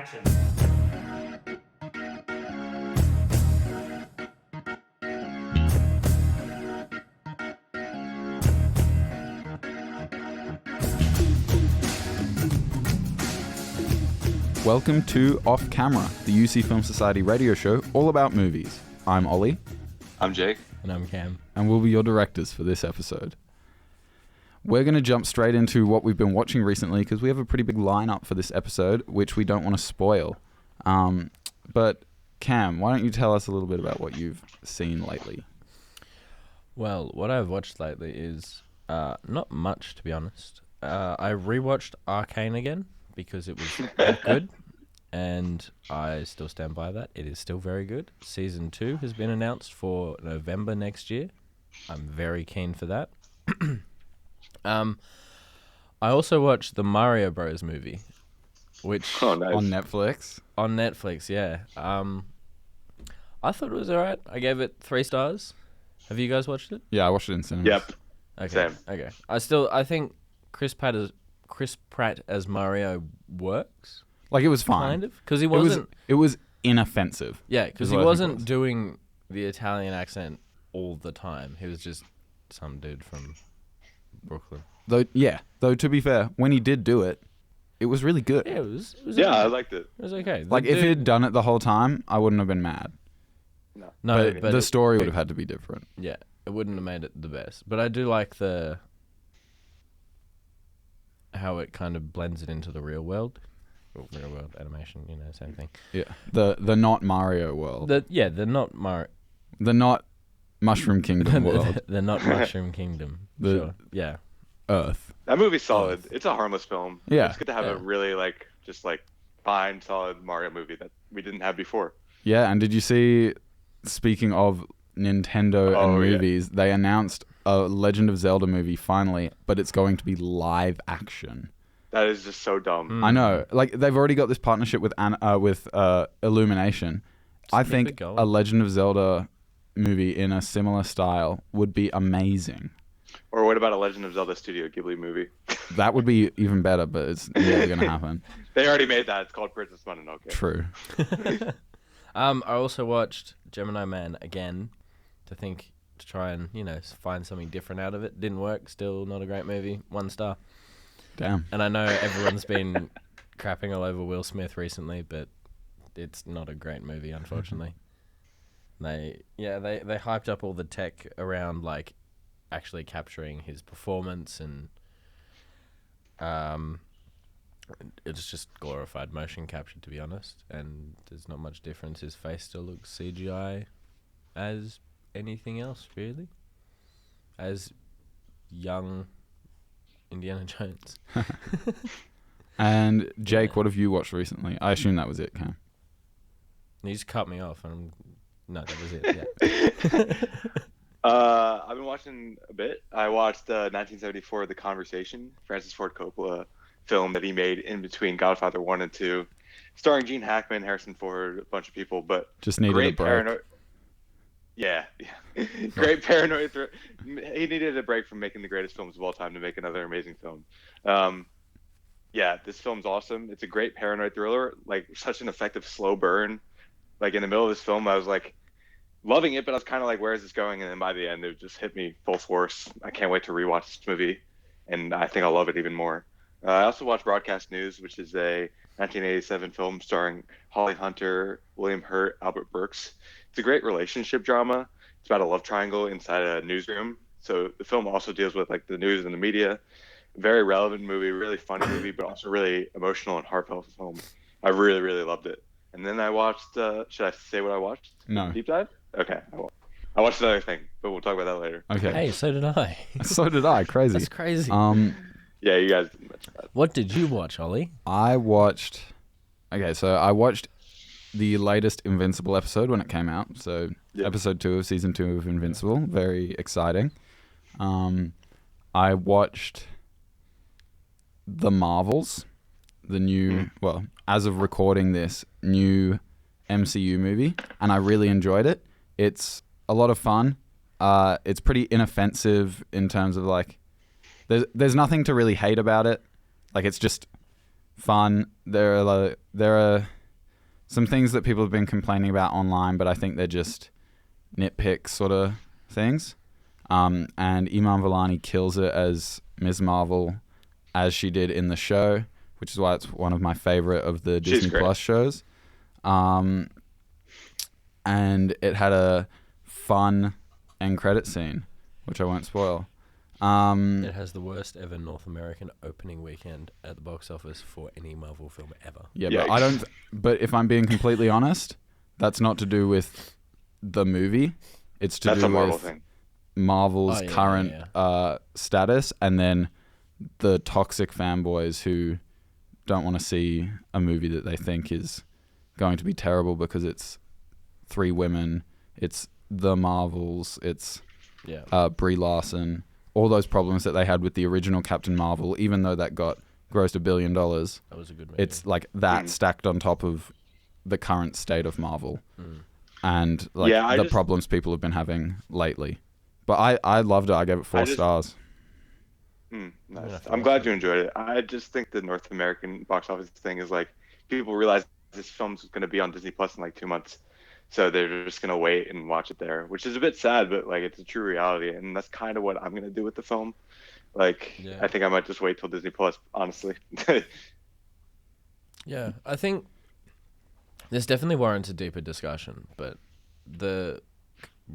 Action. Welcome to Off Camera, the UC Film Society radio show all about movies. I'm Ollie. I'm Jake. And I'm Cam. And we'll be your directors for this episode. We're going to jump straight into what we've been watching recently because we have a pretty big lineup for this episode, which we don't want to spoil. But Cam, why don't you tell us a little bit about what you've seen lately? Well, what I've watched lately is not much, to be honest. I rewatched Arcane again because it was that good, and I still stand by that. It is still very good. Season 2 has been announced for November next year. I'm very keen for that. I also watched the Mario Bros. Movie, which on Netflix. On Netflix, yeah. I thought it was alright. I gave it 3 stars. Have you guys watched it? Yeah, I watched it in cinemas. Yep. Okay. Same. Okay. I think Chris Pratt as Mario works. Like, it was fine. Kind of, because he wasn't. It was inoffensive. Yeah, because he wasn't doing the Italian accent all the time. He was just some dude from Brooklyn. Though to be fair, when he did do it, it was really good. Yeah, it was Yeah, okay. I liked it. It was okay. Like, if he'd done it the whole time, I wouldn't have been mad. No, but the story would have had to be different. Yeah, it wouldn't have made it the best. But I do like how it kind of blends it into the real world. Well, real world animation, same thing. Yeah, the not Mario world. The not Mario. The not Mushroom Kingdom world. The not Mushroom Kingdom. Sure. Yeah. Earth. That movie's solid. It's a harmless film. Yeah. It's good to have a really fine, solid Mario movie that we didn't have before. Yeah, and did you see, speaking of Nintendo and movies, they announced a Legend of Zelda movie finally, but it's going to be live action. That is just so dumb. I know. Like, they've already got this partnership with Illumination. I think a Legend of Zelda movie in a similar style would be amazing. Or what about a Legend of Zelda Studio Ghibli movie? That would be even better, but it's never going to happen. They already made that. It's called Princess Mononoke. True. I also watched Gemini Man again to try and, find something different out of it. Didn't work. Still not a great movie. 1 star. Damn. And I know everyone's been crapping all over Will Smith recently, but it's not a great movie, unfortunately. They hyped up all the tech around, like, actually capturing his performance, and it's just glorified motion capture, to be honest, and there's not much difference. His face still looks CGI as anything else, really, as young Indiana Jones. And Jake, what have you watched recently? I assume that was it, Cam. You just cut me off. No, that was it, yeah. I've been watching a bit. I watched 1974, The Conversation, Francis Ford Coppola film that he made in between Godfather 1 and 2, starring Gene Hackman, Harrison Ford, a bunch of people, but just needed a break. Yeah. Great paranoid. He needed a break from making the greatest films of all time to make another amazing film. This film's awesome. It's a great paranoid thriller, like such an effective slow burn. Like, in the middle of this film, I was like loving it, but I was kind of like, where is this going? And then by the end, it just hit me full force. I can't wait to rewatch this movie, and I think I'll love it even more. I also watched Broadcast News, which is a 1987 film starring Holly Hunter, William Hurt, Albert Brooks. It's a great relationship drama. It's about a love triangle inside a newsroom. So the film also deals with, like, the news and the media. Very relevant movie, really funny movie, but also really emotional and heartfelt film. I really, really loved it. And then I watched, should I say what I watched? No. Deep dive? Okay, I won't. I watched another thing, but we'll talk about that later. Okay. Hey, so did I. So did I. Crazy. That's crazy. Yeah, you guys didn't mention that. What did you watch, Ollie? I watched the latest Invincible episode when it came out. So episode 2 of season 2 of Invincible. Very exciting. I watched The Marvels, the new, as of recording this, new MCU movie, and I really enjoyed it. It's a lot of fun. It's pretty inoffensive in terms of, like, there's nothing to really hate about it. Like, it's just fun. There are some things that people have been complaining about online, but I think they're just nitpick sort of things. And Iman Vellani kills it as Ms. Marvel, as she did in the show, which is why it's one of my favorite of the Disney Plus shows. And it had a fun end credit scene, which I won't spoil. It has the worst ever North American opening weekend at the box office for any Marvel film ever. Yeah, but I don't. But if I'm being completely honest, that's not to do with the movie. It's to do with Marvel's current status, and then the toxic fanboys who don't want to see a movie that they think is going to be terrible because it's 3 women, it's the Marvels, it's Brie Larson, all those problems that they had with the original Captain Marvel, even though that grossed $1 billion. That was a good movie. It's like that stacked on top of the current state of Marvel and the problems people have been having lately. But I loved it. I gave it 4 stars. Nice. I'm glad you enjoyed it. I just think the North American box office thing is like, people realize this film's going to be on Disney Plus in like 2 months. So they're just going to wait and watch it there, which is a bit sad, but like it's a true reality. And that's kind of what I'm going to do with the film. Like, I think I might just wait till Disney Plus, honestly. Yeah, I think this definitely warrants a deeper discussion, but the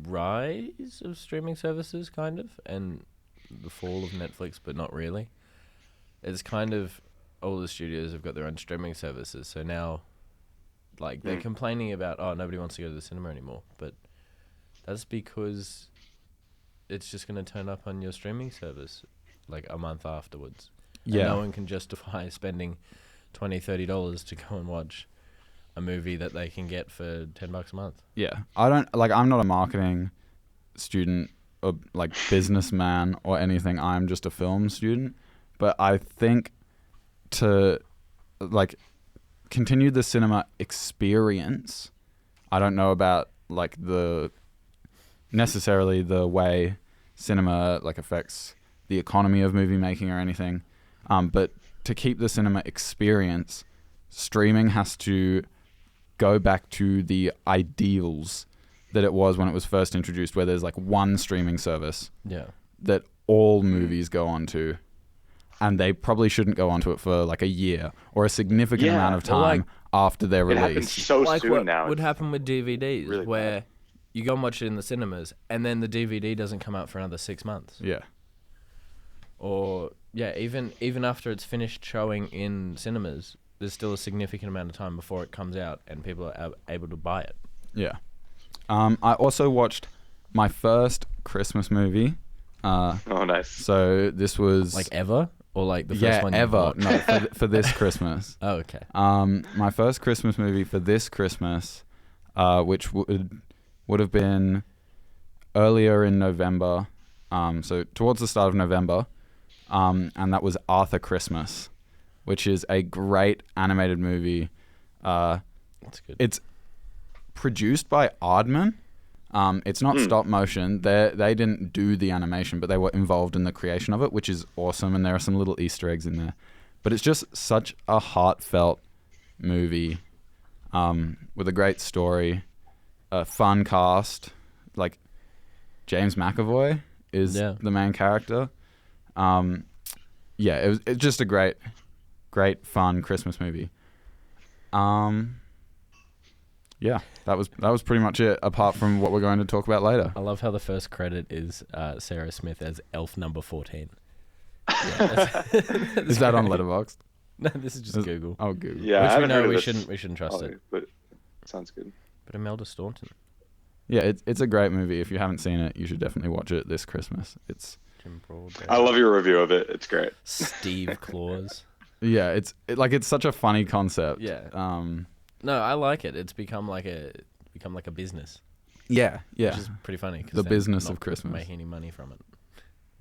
rise of streaming services, kind of, and the fall of Netflix, but not really. It's kind of all the studios have got their own streaming services, so now, like, they're complaining about, nobody wants to go to the cinema anymore, but that's because it's just going to turn up on your streaming service like a month afterwards. Yeah. And no one can justify spending $20, $30 to go and watch a movie that they can get for $10 a month. Yeah. I'm not a marketing student or like businessman or anything. I'm just a film student. But I think to like continue the cinema experience, I don't know about like necessarily the way cinema like affects the economy of movie making or anything. But to keep the cinema experience, streaming has to go back to the ideals that it was when it was first introduced, where there's like one streaming service that all movies go onto, and they probably shouldn't go onto it for like a year or a significant amount of time after their release. It happens so soon what now. Would happen with DVDs, really where you go and watch it in the cinemas, and then the DVD doesn't come out for another 6 months. Yeah. Or even after it's finished showing in cinemas, there's still a significant amount of time before it comes out and people are able to buy it. Yeah. I also watched my first Christmas movie. Oh, nice. So this was like ever, or like the first one you ever. watched? No, for this Christmas. Oh, okay. My first Christmas movie for this Christmas, which would have been earlier in November. So towards the start of November. And that was Arthur Christmas, which is a great animated movie. That's good. It's produced by Aardman. It's not stop motion. They didn't do the animation, but they were involved in the creation of it, which is awesome. And there are some little Easter eggs in there. But it's just such a heartfelt movie with a great story, a fun cast. Like James McAvoy is the main character. It's just a great fun Christmas movie. That was pretty much it, apart from what we're going to talk about later. I love how the first credit is Sarah Smith as elf number 14. Is that on Letterboxd? No, this is just Google. Oh, Google. Yeah, we shouldn't trust it. But it sounds good. But Imelda Staunton. Yeah, it's a great movie. If you haven't seen it, you should definitely watch it this Christmas. It's I love your review of it. It's great. Steve Claus. Yeah, it's such a funny concept. Yeah. No, I like it. It's become like a business. Yeah. Which is pretty funny. The business of Christmas. Making any money from it.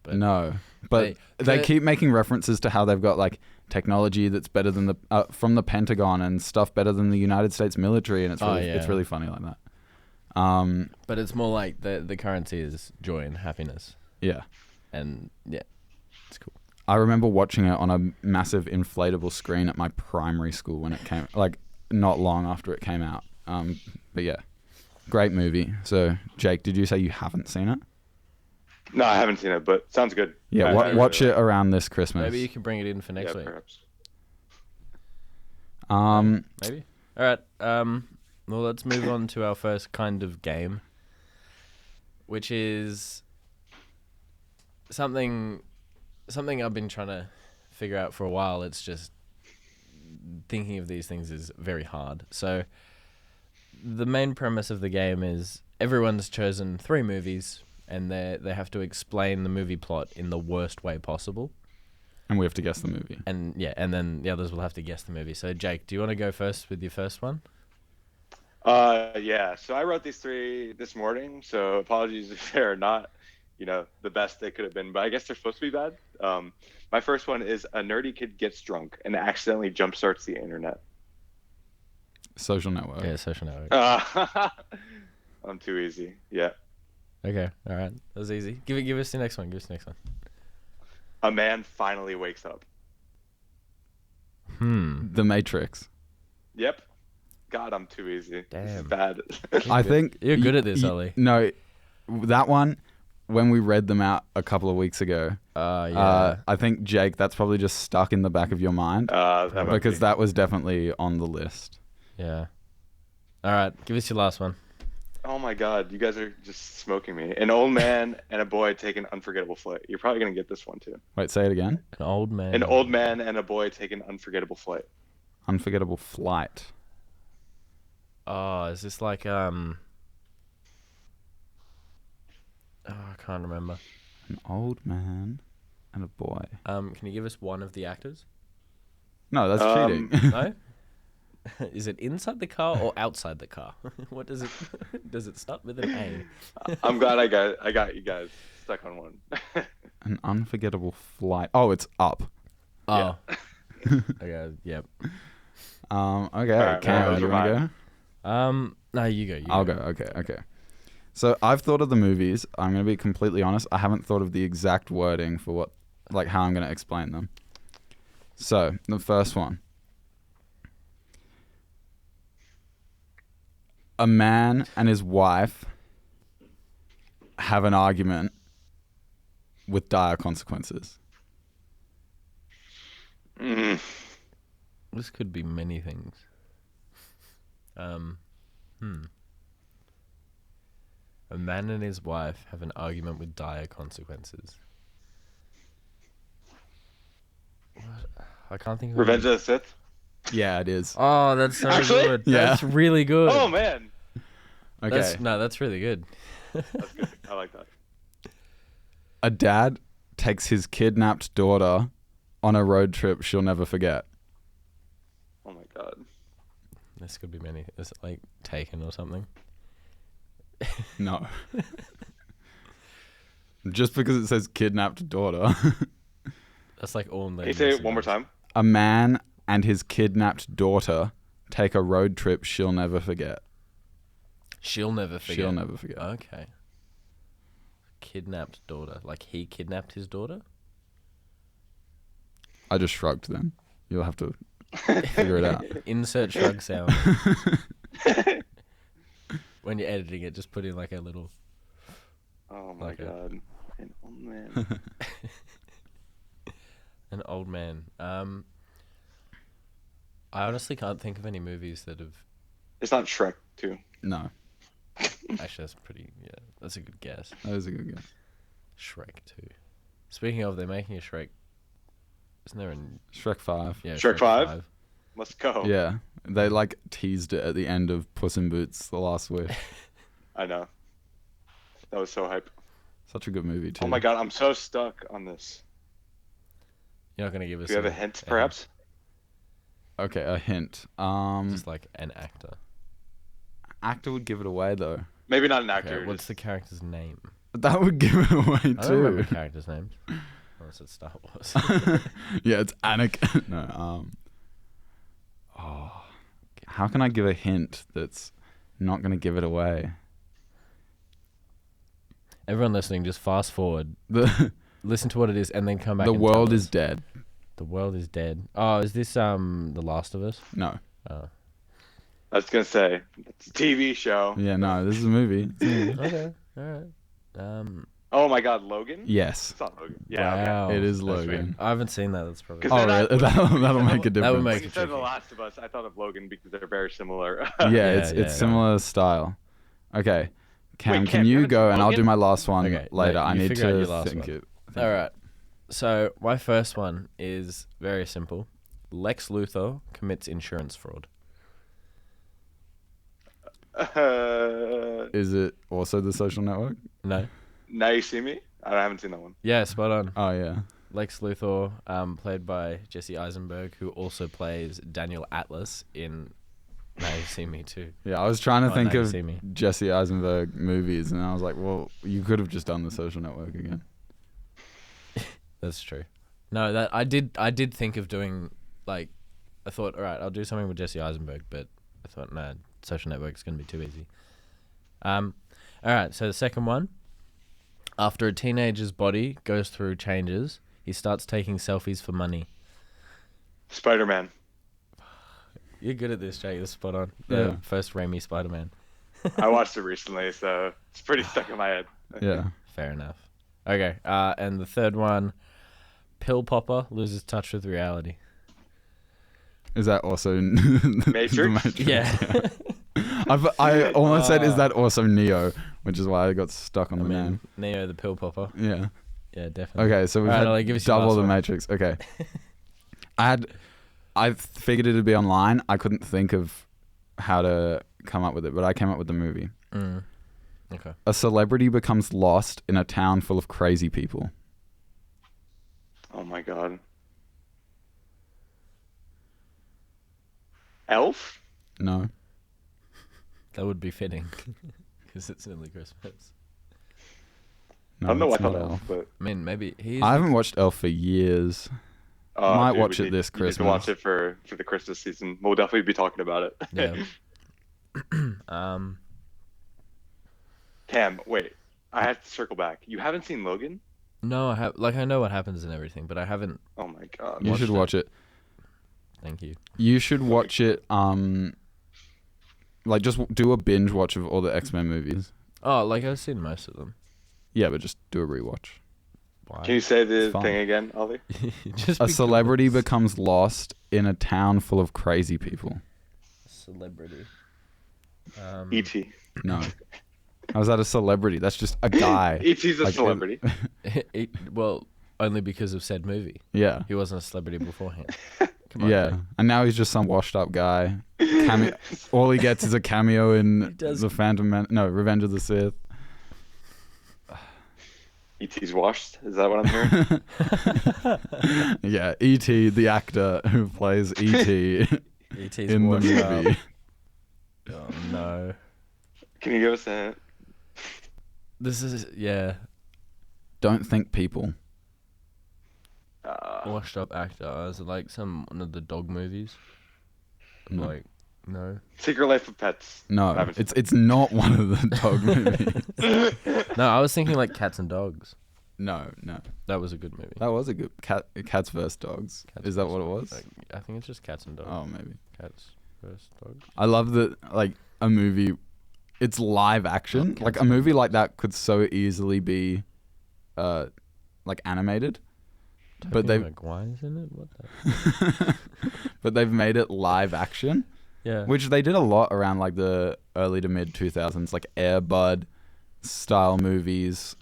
But no, but they keep making references to how they've got like technology that's better than from the Pentagon and stuff better than the United States military, and it's really funny like that. But it's more like the currency is joy and happiness. Yeah. And yeah, it's cool. I remember watching it on a massive inflatable screen at my primary school when it came, like not long after it came out. But yeah, great movie. So Jake, did you say you haven't seen it? No, I haven't seen it, but sounds good. Yeah, I watch really it around this Christmas. Maybe you can bring it in for next week. Perhaps. Maybe. All right. Well, let's move on to our first kind of game, which is something I've been trying to figure out for a while. It's just thinking of these things is very hard. So the main premise of the game is everyone's chosen 3 movies, and they have to explain the movie plot in the worst way possible. And we have to guess the movie. And then the others will have to guess the movie. So Jake, do you want to go first with your first one? Yeah. So I wrote these 3 this morning. So apologies if they're not, the best they could have been. But I guess they're supposed to be bad. My first one is a nerdy kid gets drunk and accidentally jumpstarts the internet. Social Network. Yeah, Social Network. I'm too easy. Yeah. Okay, all right. That was easy. Give us the next one. A man finally wakes up. The Matrix. Yep. God, I'm too easy. Damn. This is bad. I think You're good at this, Olly. No, that one, when we read them out a couple of weeks ago, Yeah. I think, Jake, that's probably just stuck in the back of your mind because that was definitely on the list. Yeah. All right, give us your last one. Oh my God, you guys are just smoking me. An old man and a boy take an unforgettable flight. You're probably going to get this one too. Wait, say it again. An old man. An old man and a boy take an unforgettable flight. Unforgettable flight. Oh, is this like Oh, I can't remember. An old man and a boy. Can you give us one of the actors? No, that's cheating. No. Is it inside the car or outside the car? What does it? Does it start with an A? I'm glad I got you guys stuck on one. An unforgettable flight. Oh, it's Up. Oh. Okay. Yep. Okay. Alright, Cam, well, do you want to go? No, you go. I'll go. Okay. So I've thought of the movies. I'm going to be completely honest. I haven't thought of the exact wording for how I'm going to explain them. So the first one. A man and his wife have an argument with dire consequences. This could be many things. A man and his wife have an argument with dire consequences. What? I can't think of Revenge of the Sith? Yeah, it is. Oh, that's so Actually? good. Yeah. That's really good. Oh man. Okay. That's really good. That's good. I like that. A dad takes his kidnapped daughter on a road trip she'll never forget. Oh my God. This could be many. Is it like Taken or something? No. Just because it says kidnapped daughter. That's like all. Can you say it one more time? A man and his kidnapped daughter take a road trip she'll never forget. She'll never forget. She'll never forget. Okay. Kidnapped daughter. Like he kidnapped his daughter? I just shrugged then. You'll have to figure it out. Insert shrug sound. When you're editing it, just put in like a little... Oh my Like God. An old man. An old man. I honestly can't think of any movies that have... It's not Shrek 2. No. Actually, that's pretty... Yeah, that's a good guess. That was a good guess. Shrek 2. Speaking of, they're making a Shrek... Isn't there a... Shrek 5. Yeah, Shrek 5? Let's go. Yeah. They teased it at the end of Puss in Boots: The Last Wish. I know. That was so hype. Such a good movie too. Oh my God, I'm so stuck on this. You're not going to give us... Do you have a hint, perhaps? Okay, a hint. Just like an actor. Actor would give it away though. Maybe not an actor. Okay, what's the character's name? That would give it away I don't remember too. characters' names. Unless it's Star Wars. Yeah, it's Anakin. No. Oh, how can I give a hint that's not going to give it away? Everyone listening, just fast forward. The listen to what it is, and then come back. The and world tell is us. dead. The world is dead. Oh, is this The Last of Us? No. Oh. I was gonna say it's a TV show. Yeah, no. This is a movie. It's a movie. Okay. All right. Oh my God, Logan. Yes, It's not Logan. Yeah. Wow. it is That's Logan. I haven't seen that. That's probably. 'Cause Oh, then really? That'll make a That difference. would make When you it said The tricky. Last of Us, I thought of Logan because they're very similar. Yeah, Yeah. it's similar style. Okay, Cam, Wait, can Cam, you you haven't go seen and I'll do Logan? my last one Okay, no, later. I you need figure out to your last think one. it. All right. So my first one is very simple. Lex Luthor commits insurance fraud. Is it also The Social Network? No. Now You See Me? I haven't seen that one. Yeah, spot on. Oh yeah. Lex Luthor, played by Jesse Eisenberg, who also plays Daniel Atlas in Now You See Me too. Yeah, I was trying to Oh, think Now You of See Me. Jesse Eisenberg movies, and I was like, well, you could have just done The Social Network again. That's true. No, that I did think of doing, like, I thought, all right, I'll do something with Jesse Eisenberg, but I thought, no, Social Network's going to be too easy. All right, so the second one. After a teenager's body goes through changes, he starts taking selfies for money. Spider-Man. You're good at this, Jay. You're spot on. The Yeah. first Raimi Spider-Man. I watched it recently, so it's pretty stuck in my head. Yeah. Fair enough. Okay, and the third one, pill popper loses touch with reality. Is that also The Matrix? Yeah. I almost said, is that also Neo, which is why I got stuck on I the mean, name. Neo the pill popper. Yeah. Yeah, definitely. Okay, so we've Alright, had Ollie, give us your double last the one. Matrix. Okay. I figured it'd be online. I couldn't think of how to come up with it, but I came up with the movie. Okay. A celebrity becomes lost in a town full of crazy people. Oh my God. Elf? No. That would be fitting because it's nearly Christmas. No, I don't know why I it's thought not Elf, Elf. but I mean, maybe he's. I haven't watched Elf for years. Might dude, watch we it need- this you need to Christmas. watch it for the Christmas season. We'll definitely be talking about it. Yeah. Cam, wait. I have to circle back. You haven't seen Logan? No, I have. Like, I know what happens and everything, but I haven't. Oh my God. You should watch it. Thank you. You should watch it. Like just do a binge watch of all the X-Men movies. Oh, like I've seen most of them. Yeah, but just do a rewatch. Why? Can you say the It's fun. thing again, Ollie? Just A because- celebrity becomes lost in a town full of crazy people. Celebrity. E.T. No. How's that a celebrity? That's just a guy. E.T.'s a Like, celebrity. Well, only because of said movie. Yeah. He wasn't a celebrity beforehand. Come on, Yeah. Jake. And now he's just some washed up guy. All he gets is a cameo in does- The Phantom Man. No, Revenge of the Sith. E.T.'s washed? Is that what I'm hearing? Yeah. E.T., the actor who plays E.T. E.T.'s in the washed up. movie. Oh no. Can you give us a hint? This is Don't think people. washed up actor. Is it like one of the dog movies? No. Like no. Secret Life of Pets. I No, haven't seen it's not one of the dog movies. No, I was thinking like Cats and Dogs. No. That was a good movie. That was a good Cats vs Dogs. Cats Is that vs. what it was? Like, I think it's just Cats and Dogs. Oh, maybe. Cats vs. Dogs. I love that, like, a movie, it's live action. Oh, Like, Cats a movie like that could so easily be, like, animated. But Tobey they- Maguire's in it. What the? But they've made it live action, Yeah. which they did a lot around, like, the early to mid 2000s, like Air Bud style movies.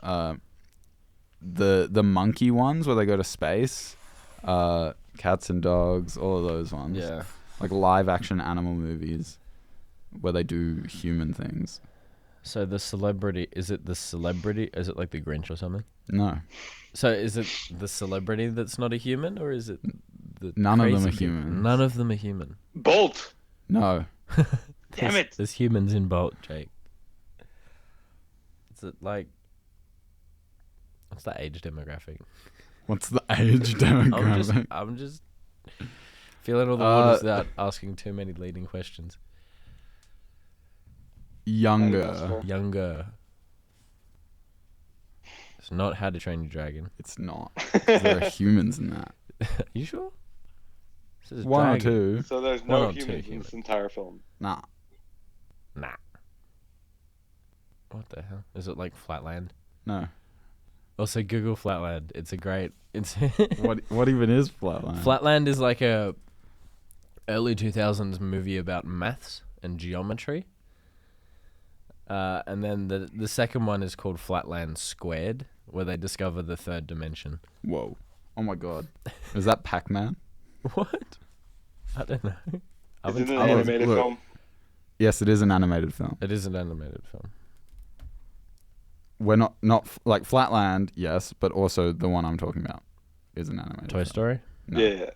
The monkey ones where they go to space, Cats and Dogs, all of those ones. Yeah. Like live action animal movies where they do human things. So the celebrity, is it the celebrity? Is it like the Grinch or something? No. So is it the celebrity that's not a human, or is it the None of them crazy are people? humans. None of them are human. Bolt. No. Damn it. There's humans in Bolt, Jake. Is it like... What's the age demographic? What's the age demographic? I'm just feeling all the waters without asking too many leading questions. Younger. Younger. It's not How to Train Your Dragon. It's not. 'Cause there are humans in that. You sure? This is One or dragon. two. So there's One no or two humans in humans. this entire film. Nah. Nah. What the hell? Is it like Flatland? No. Also, Google Flatland. It's a great. It's What even is Flatland? Flatland is like a early 2000s movie about maths and geometry. And then the second one is called Flatland Squared, where they discover the third dimension. Whoa. Oh my god. Is that Pac-Man? What? I don't know. Is it an look- animated look. film? Yes, it is an animated film. It is an animated film. We're not like Flatland, yes, but also the one I'm talking about is an animated Toy film. Story? No. Yeah.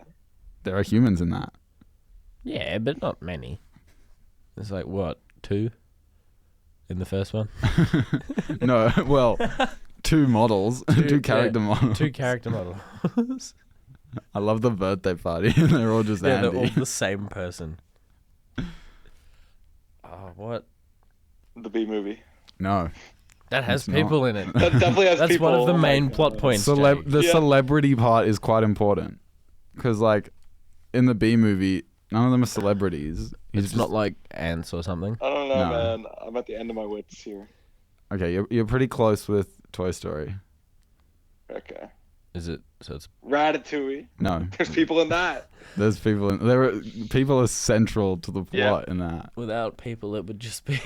There are humans in that. Yeah, but not many. There's like, what, 2 in the first one? No, well, two models, two character yeah, models. 2 character models. I love the birthday party. They're all just Yeah, Andy. they're all the same person. Oh, what? The B movie. No. That has It's not. people in it. That definitely has That's people. one of the Oh my main God. plot points. The Jake. celebrity part is quite important. Because, like, in the B movie, none of them are celebrities. It's not like ants or something. I don't know, No. man. I'm at the end of my wits here. Okay, you're pretty close with Toy Story. Okay. Is it? So it's Ratatouille. No. There's people in that. There's people in there. People are central to the plot in that. without people, it would just be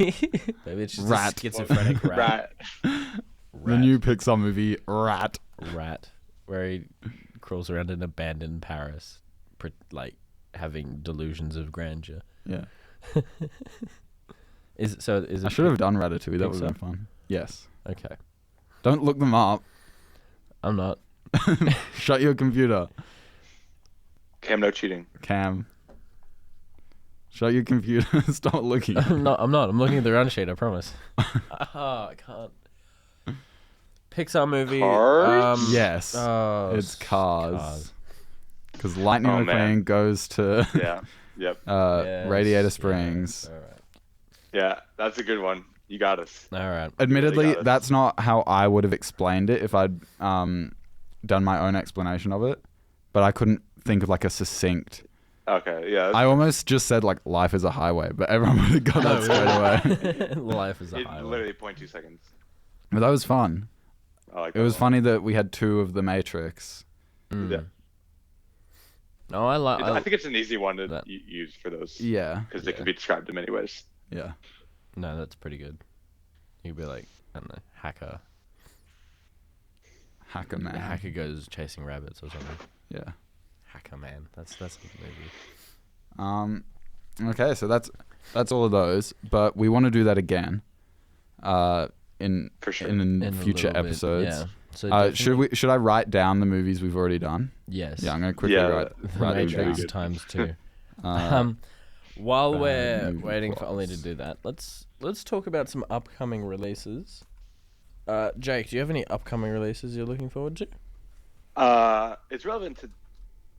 maybe it's just Rat. a schizophrenic rat. The new Pixar movie, Rat. rat, where he crawls around in abandoned Paris, like having delusions of grandeur. Yeah. Is it? I should have done Ratatouille. That would have Pixar? been fun. Yes. Okay, Don't look them up. I'm not. Shut your computer. Cam, no cheating. Cam. Shut your computer. Stop looking. I'm not. I'm looking at the run sheet. I promise. I can't. Pixar movie. Cars? Yes. Oh, It's Cars. Because Lightning Oh, McQueen man. goes to Yeah. Yep. Yes, Radiator yeah, Springs. All right. Yeah. That's a good one. You got us. All right. Admittedly, got it. that's not how I would have explained it if I'd done my own explanation of it. But I couldn't think of like a succinct. Okay. Yeah. I almost just said like life is a highway, but everyone would have got that straight away. Life is a It highway. literally 0.2 seconds. But that was fun. I like It that was one. funny that we had 2 of the Matrix. Mm. Yeah. No, I like. I think it's an easy one to that- use for those. Yeah. Because they can be described in many ways. Yeah. No, that's pretty good. You could be like, I don't know, hacker. Hacker The Man. hacker goes chasing rabbits or something. Yeah. Hacker man. That's a good movie. Okay, so that's all of those, but we want to do that again. In For sure. in In a future little bit, episodes. yeah. So Should I write down the movies we've already done? Yes. Yeah, I'm gonna quickly Yeah, write The them Matrix down. times 2. Uh, While bad we're movie waiting for Olly to plots. do that, let's talk about some upcoming releases. Jake, do you have any upcoming releases you're looking forward to? It's relevant to.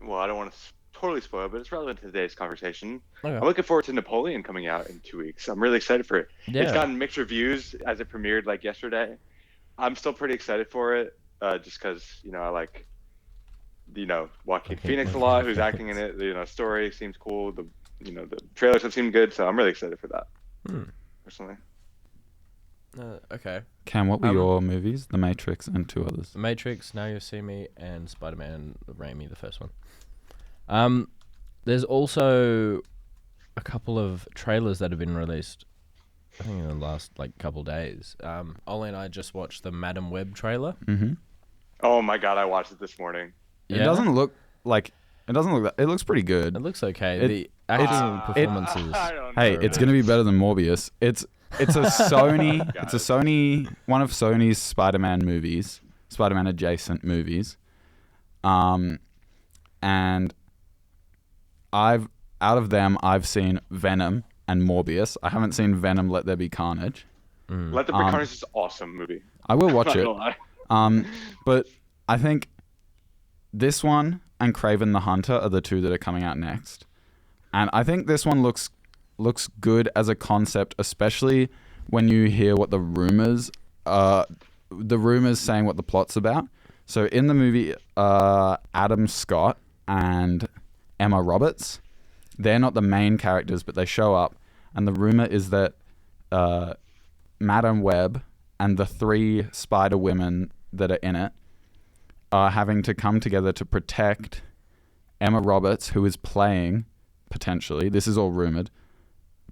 Well, I don't want to totally spoil, but it's relevant to today's conversation. Okay. I'm looking forward to Napoleon coming out in 2 weeks. I'm really excited for it. Yeah. It's gotten mixed reviews as it premiered like yesterday. I'm still pretty excited for it, just because I like, Joaquin Okay, Phoenix a Joaquin lot, who's acting in it. The story seems cool. The trailers have seemed good, so I'm really excited for that. Personally. Okay. Cam, what were Um, your movies? The Matrix and 2 others. Matrix, Now You See Me, and Spider-Man, Raimi, the first one. There's also a couple of trailers that have been released, I think in the last couple days. Ollie and I just watched the Madam Web trailer. Mm-hmm. Oh my god, I watched it this morning. It doesn't look like. It doesn't look that. It looks pretty good. It looks okay. It- The acting performances. I don't Hey, know, it's man. gonna be better than Morbius. It's a Sony. God. It's a Sony. One of Sony's Spider-Man movies. Spider-Man adjacent movies. And out of them I've seen Venom and Morbius. I haven't seen Venom Let There Be Carnage. Let the Be Carnage is an awesome movie. I will watch Not it. gonna lie. But I think this one and Kraven the Hunter are the 2 that are coming out next. And I think this one looks good as a concept, especially when you hear what the rumors the rumors saying what the plot's about. So in the movie, Adam Scott and Emma Roberts, they're not the main characters, but they show up. And the rumor is that Madam Web and the 3 Spider Women that are in it are having to come together to protect Emma Roberts, who is playing, potentially, this is all rumored,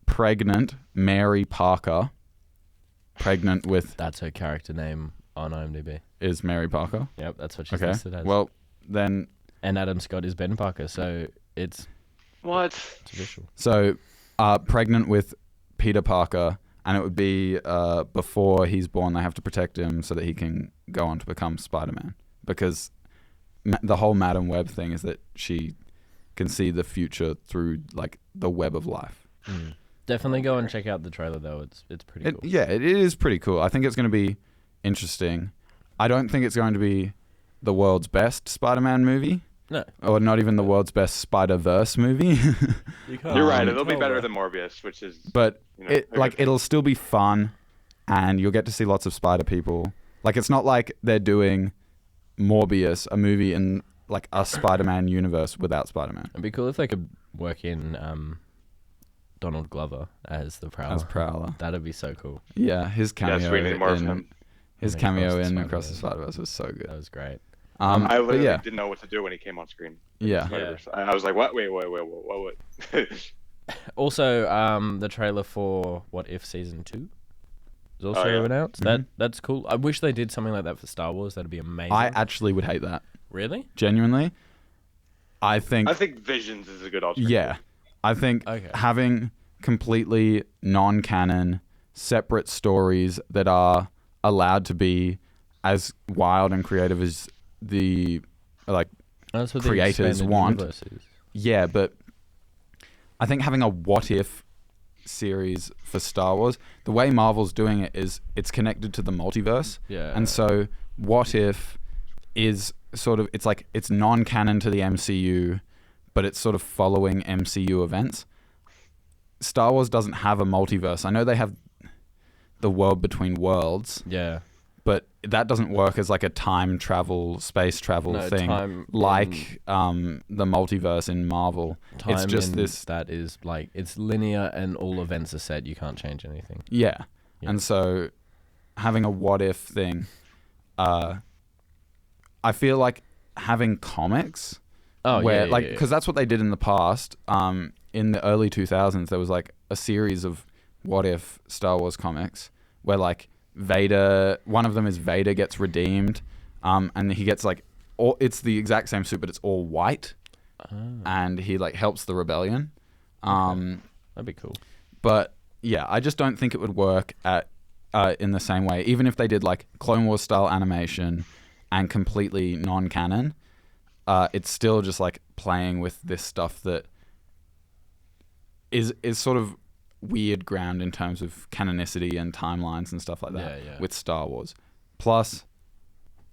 pregnant Mary Parker. Pregnant with... That's her character name on IMDb. Is Mary Parker? Yep, that's what she's Okay. listed as. Well, then... And Adam Scott is Ben Parker, so it's... What? It's official. So, pregnant with Peter Parker, and it would be before he's born, they have to protect him so that he can go on to become Spider-Man. Because the whole Madam Web thing is that she can see the future through, like, the web of life. Mm. Definitely go and check out the trailer, though. It's pretty cool. Yeah, it is pretty cool. I think it's going to be interesting. I don't think it's going to be the world's best Spider-Man movie. No. Or not even the world's best Spider-Verse movie. You're right. It'll be better than Morbius, which is... But you know, it'll still be fun, and you'll get to see lots of spider people. Like, it's not like they're doing Morbius, a movie in like a Spider-Man universe without Spider-Man. It'd be cool if they could work in Donald Glover as the Prowler. As Prowler. That'd be so cool. Yeah, his cameo. Yes, we need more of him. His cameo in Across the Spider-Verse was so good. That was great. I literally didn't know what to do when he came on screen. Yeah. I was like, what? Wait, what? Also, the trailer for What If Season 2 is also announced. Mm-hmm. That's cool. I wish they did something like that for Star Wars. That'd be amazing. I actually would hate that. Really? Genuinely. I think Visions is a good alternative. Yeah. I think having completely non-canon, separate stories that are allowed to be as wild and creative as the That's what creators the want. universe is. Yeah, but I think having a what if series for Star Wars, the way Marvel's doing it is it's connected to the multiverse. Yeah. And so what if is sort of, it's non-canon to the MCU, but it's sort of following MCU events. Star Wars doesn't have a multiverse. I know they have the world between worlds. Yeah. But that doesn't work as like a time travel, space travel thing, like the multiverse in Marvel. It's just this that is like it's linear and all events are set. You can't change anything. Yeah. And so having a what if thing, I feel like having comics, because that's what they did in the past. In the early 2000s, there was like a series of what if Star Wars comics where like Vader, one of them is Vader gets redeemed, and he gets like it's the exact same suit, but it's all white, and he like helps the rebellion. That'd be cool. But yeah, I just don't think it would work in the same way. Even if they did like Clone Wars style animation and completely non-canon, it's still just like playing with this stuff that is sort of weird ground in terms of canonicity and timelines and stuff like that with Star Wars. Plus,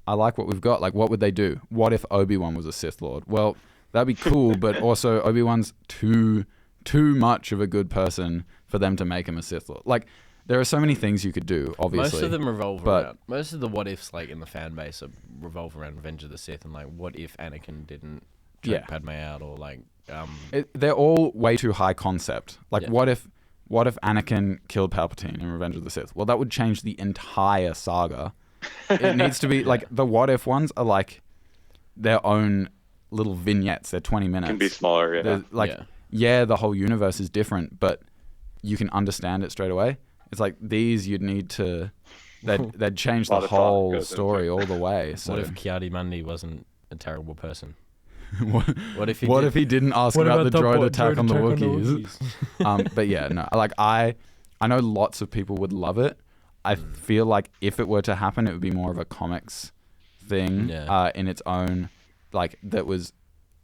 I like what we've got. Like, what would they do? What if Obi-Wan was a Sith Lord? Well, that'd be cool, but also Obi-Wan's too much of a good person for them to make him a Sith Lord. Like, there are so many things you could do, obviously. Most of them revolve around... Most of the what-ifs, like, in the fan base revolve around Revenge of the Sith and, like, what if Anakin didn't choke Padme out or, like... they're all way too high concept. Like, what if Anakin killed Palpatine in Revenge of the Sith? Well, that would change the entire saga. It needs to be, like, the what if ones are, like, their own little vignettes. They're 20 minutes. Can be smaller, the whole universe is different, but you can understand it straight away. It's like these you'd need to... They'd change the whole story all the way. So. What if Ki-Adi-Mundi wasn't a terrible person? What if he didn't ask about the droid attack on the Wookiees? But yeah, no. Like I know lots of people would love it. I feel like if it were to happen, it would be more of a comics thing in its own, like that was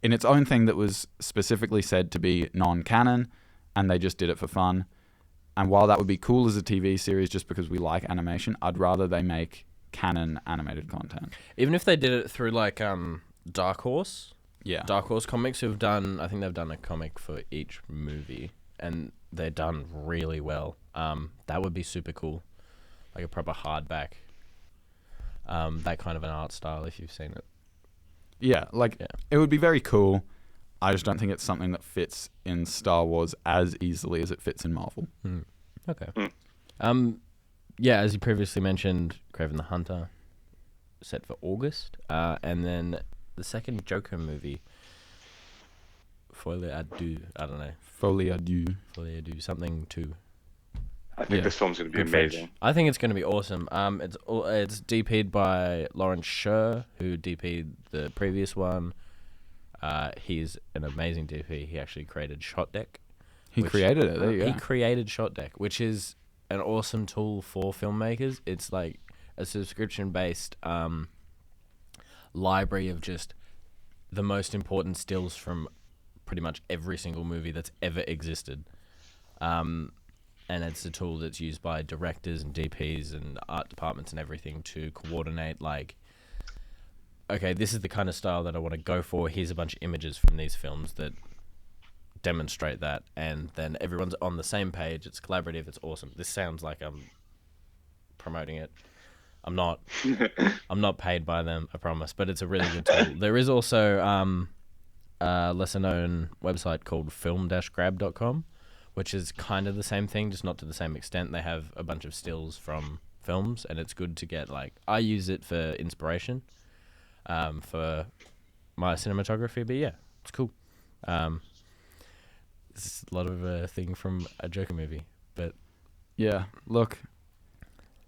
in its own thing that was specifically said to be non-canon, and they just did it for fun. And while that would be cool as a TV series, just because we like animation, I'd rather they make canon animated content. Even if they did it through like Dark Horse. Yeah. Dark Horse Comics I think they've done a comic for each movie, and they're done really well. That would be super cool. Like a proper hardback. that kind of an art style. If you've seen it, Yeah, like it would be very cool. I just don't think it's something that fits in Star Wars as easily as it fits in Marvel. Okay. Yeah, as you previously mentioned, Kraven the Hunter, set for August, and then the second Joker movie, Folie à Deux, I don't know. Folie à Deux. Folie à Deux, something to... I think this film's going to be amazing. I think it's going to be awesome. It's DP'd by Lawrence Sher, who DP'd the previous one. He's an amazing DP. He actually created Shot Deck. He created it. There you go. He created Shot Deck, which is an awesome tool for filmmakers. It's like a subscription-based library of just the most important stills from pretty much every single movie that's ever existed. And it's a tool that's used by directors and DPs and art departments and everything to coordinate, like, okay, this is the kind of style that I want to go for. Here's a bunch of images from these films that demonstrate that, and then everyone's on the same page. It's collaborative. It's awesome. This sounds like I'm promoting it. I'm not. I'm not paid by them, I promise, but it's a really good tool. There is also a lesser-known website called film-grab.com, which is kind of the same thing, just not to the same extent. They have a bunch of stills from films, and it's good to get, like, I use it for inspiration for my cinematography, but yeah, it's cool. It's a lot of a thing from a Joker movie, but yeah, look,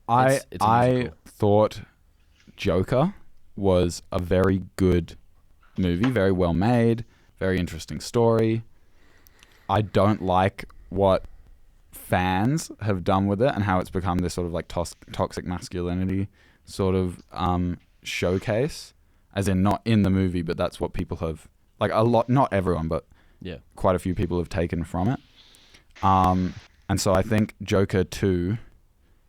it's a I musical. thought Joker was a very good movie, very well made, very interesting story. I don't like what fans have done with it and how it's become this sort of like toxic masculinity sort of showcase, as in not in the movie, but that's what people have, like, a lot, not everyone, but Yeah. quite a few people have taken from it. And so I think Joker 2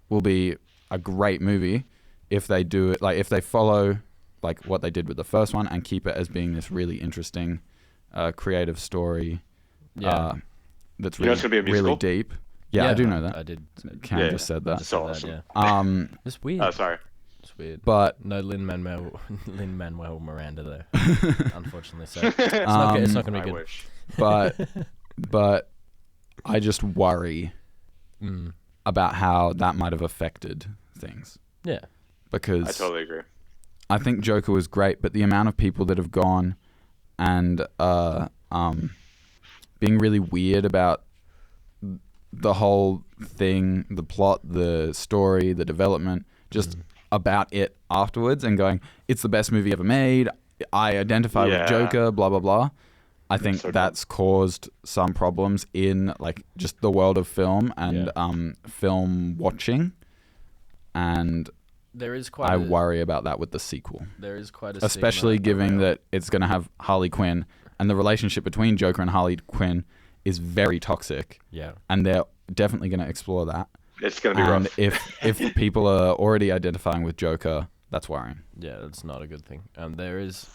will be a great movie if they do it, like if they follow like what they did with the first one and keep it as being this really interesting creative story that's You know it's gonna be a musical? really deep. Yeah, I do know that. I did. Cam just said that. That's awesome. Yeah. It's weird. Oh, sorry. It's weird. But No Lin-Manuel Miranda though. Unfortunately, so it's not gonna I be good. wish. but I just worry about how that might have affected things. Yeah. Because I totally agree. I think Joker was great, but the amount of people that have gone and being really weird about the whole thing, the plot, the story, the development, just about it afterwards and going, it's the best movie ever made, I identify with Joker, blah, blah, blah. I think that's caused some problems in like just the world of film and film watching. And there is quite I worry about that with the sequel. There is quite a especially stigma given around. that it's going to have Harley Quinn, and the relationship between Joker and Harley Quinn is very toxic. Yeah. And they're definitely going to explore that. It's going to be And rough. if people are already identifying with Joker, that's worrying. Yeah, that's not a good thing. There is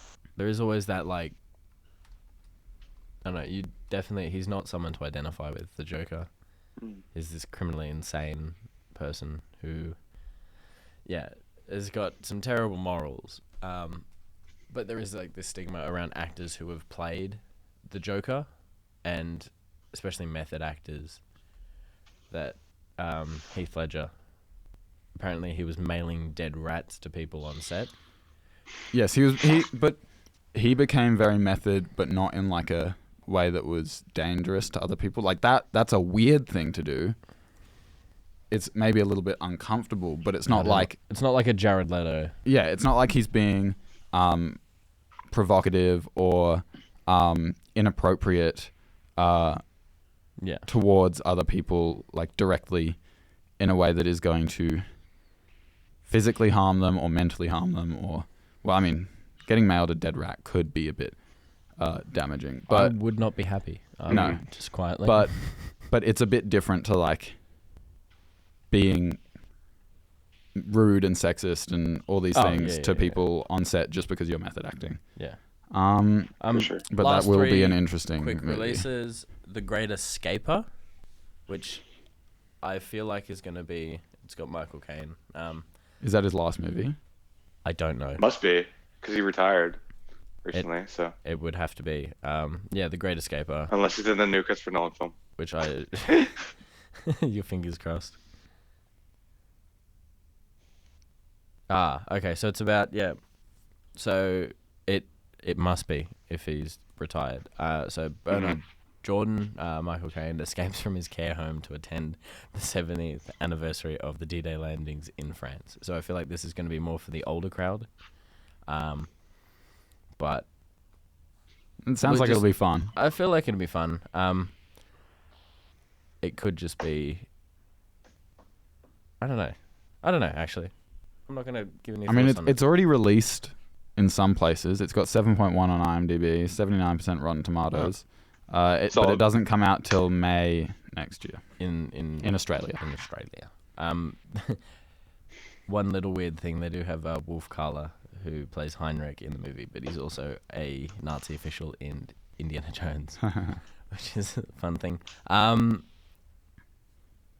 always that, like, I don't know, he's not someone to identify with, the Joker. He's this criminally insane person who, has got some terrible morals. But there is like this stigma around actors who have played the Joker, and especially method actors, that Heath Ledger, apparently he was mailing dead rats to people on set. Yes, but he became very method, but not in like a way that was dangerous to other people. Like that's a weird thing to do. It's maybe a little bit uncomfortable, but it's not like a Jared Leto. Yeah, it's not like he's being provocative or inappropriate towards other people, like directly in a way that is going to physically harm them or mentally harm them. Or, well, I mean, getting mailed a dead rat could be a bit damaging. But I would not be happy. No, just quietly. But it's a bit different to like being rude and sexist and all these things to people on set just because you're method acting. Yeah. For sure. But Last that will be three an interesting quick movie. releases. The Great Escaper, which I feel like is going to be... It's got Michael Caine. Is that his last movie? I don't know. Must be, because he retired recently, so. It would have to be. Yeah, The Great Escaper, Unless he's in the new Christopher Nolan film. which I... Your fingers crossed. Okay, so it's about, yeah. So it must be if he's retired. So Bernard Jordan, Michael Caine, escapes from his care home to attend the 70th anniversary of the D-Day landings in France. So I feel like this is going to be more for the older crowd. But It sounds like it'll be fun. I feel like it'll be fun. It could just be... I don't know, actually. I'm not going to give any thoughts on it. It's already released in some places. It's got 7.1 on IMDb, 79% Rotten Tomatoes. But it doesn't come out till May next year In Australia. In Australia. One little weird thing, they do have Wolf Kahler, who plays Heinrich in the movie, but he's also a Nazi official in Indiana Jones, which is a fun thing.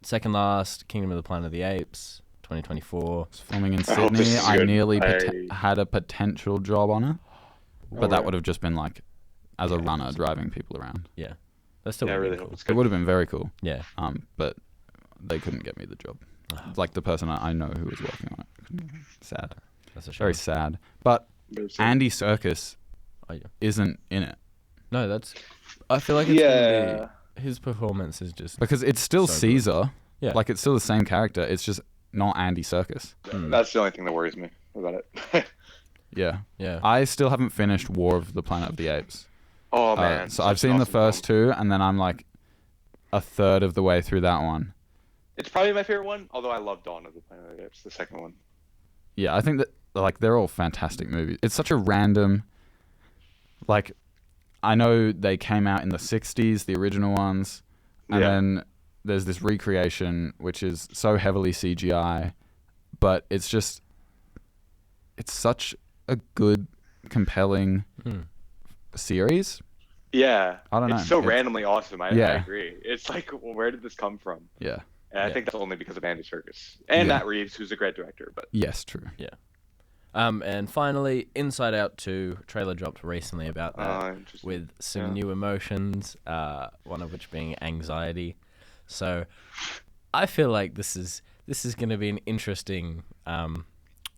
Second last, Kingdom of the Planet of the Apes, 2024. It's filming in I hope this Sydney. is I good. nearly had a potential job on it, but that right. would have just been like as a runner driving people around. Yeah, that's still Yeah, I really really cool. hope it's It good. would have been very cool. Yeah. But they couldn't get me the job. Like the person I know who was working on it. Sad. That's a shame. Very sad. But Andy Serkis Oh, yeah. isn't in it No, that's... I feel like it's Yeah. going to be... His performance is just... because it's still So good. Caesar. Yeah. Like it's still the same character. It's just not Andy Serkis. That's the only thing that worries me about it. Yeah. Yeah. I still haven't finished War of the Planet of the Apes. Oh, man. So I've such an seen the awesome first film. two, and then I'm like a third of the way through that one. It's probably my favorite one, although I love Dawn of the Planet of the Apes, the second one. Yeah, I think that like they're all fantastic movies. It's such a random, like, I know they came out in the 60s, the original ones, and Yeah. then there's this recreation which is so heavily CGI, but it's such a good, compelling series. Yeah. I don't know. It's so It's- randomly awesome. I Yeah. agree. It's like, well, where did this come from? Yeah. And I Yeah. think that's only because of Andy Serkis. And Yeah. Matt Reeves, who's a great director. But Yes, true. And finally, Inside Out 2 trailer dropped recently about that interesting. with some Yeah. new emotions, one of which being anxiety. So I feel like this is going to be an interesting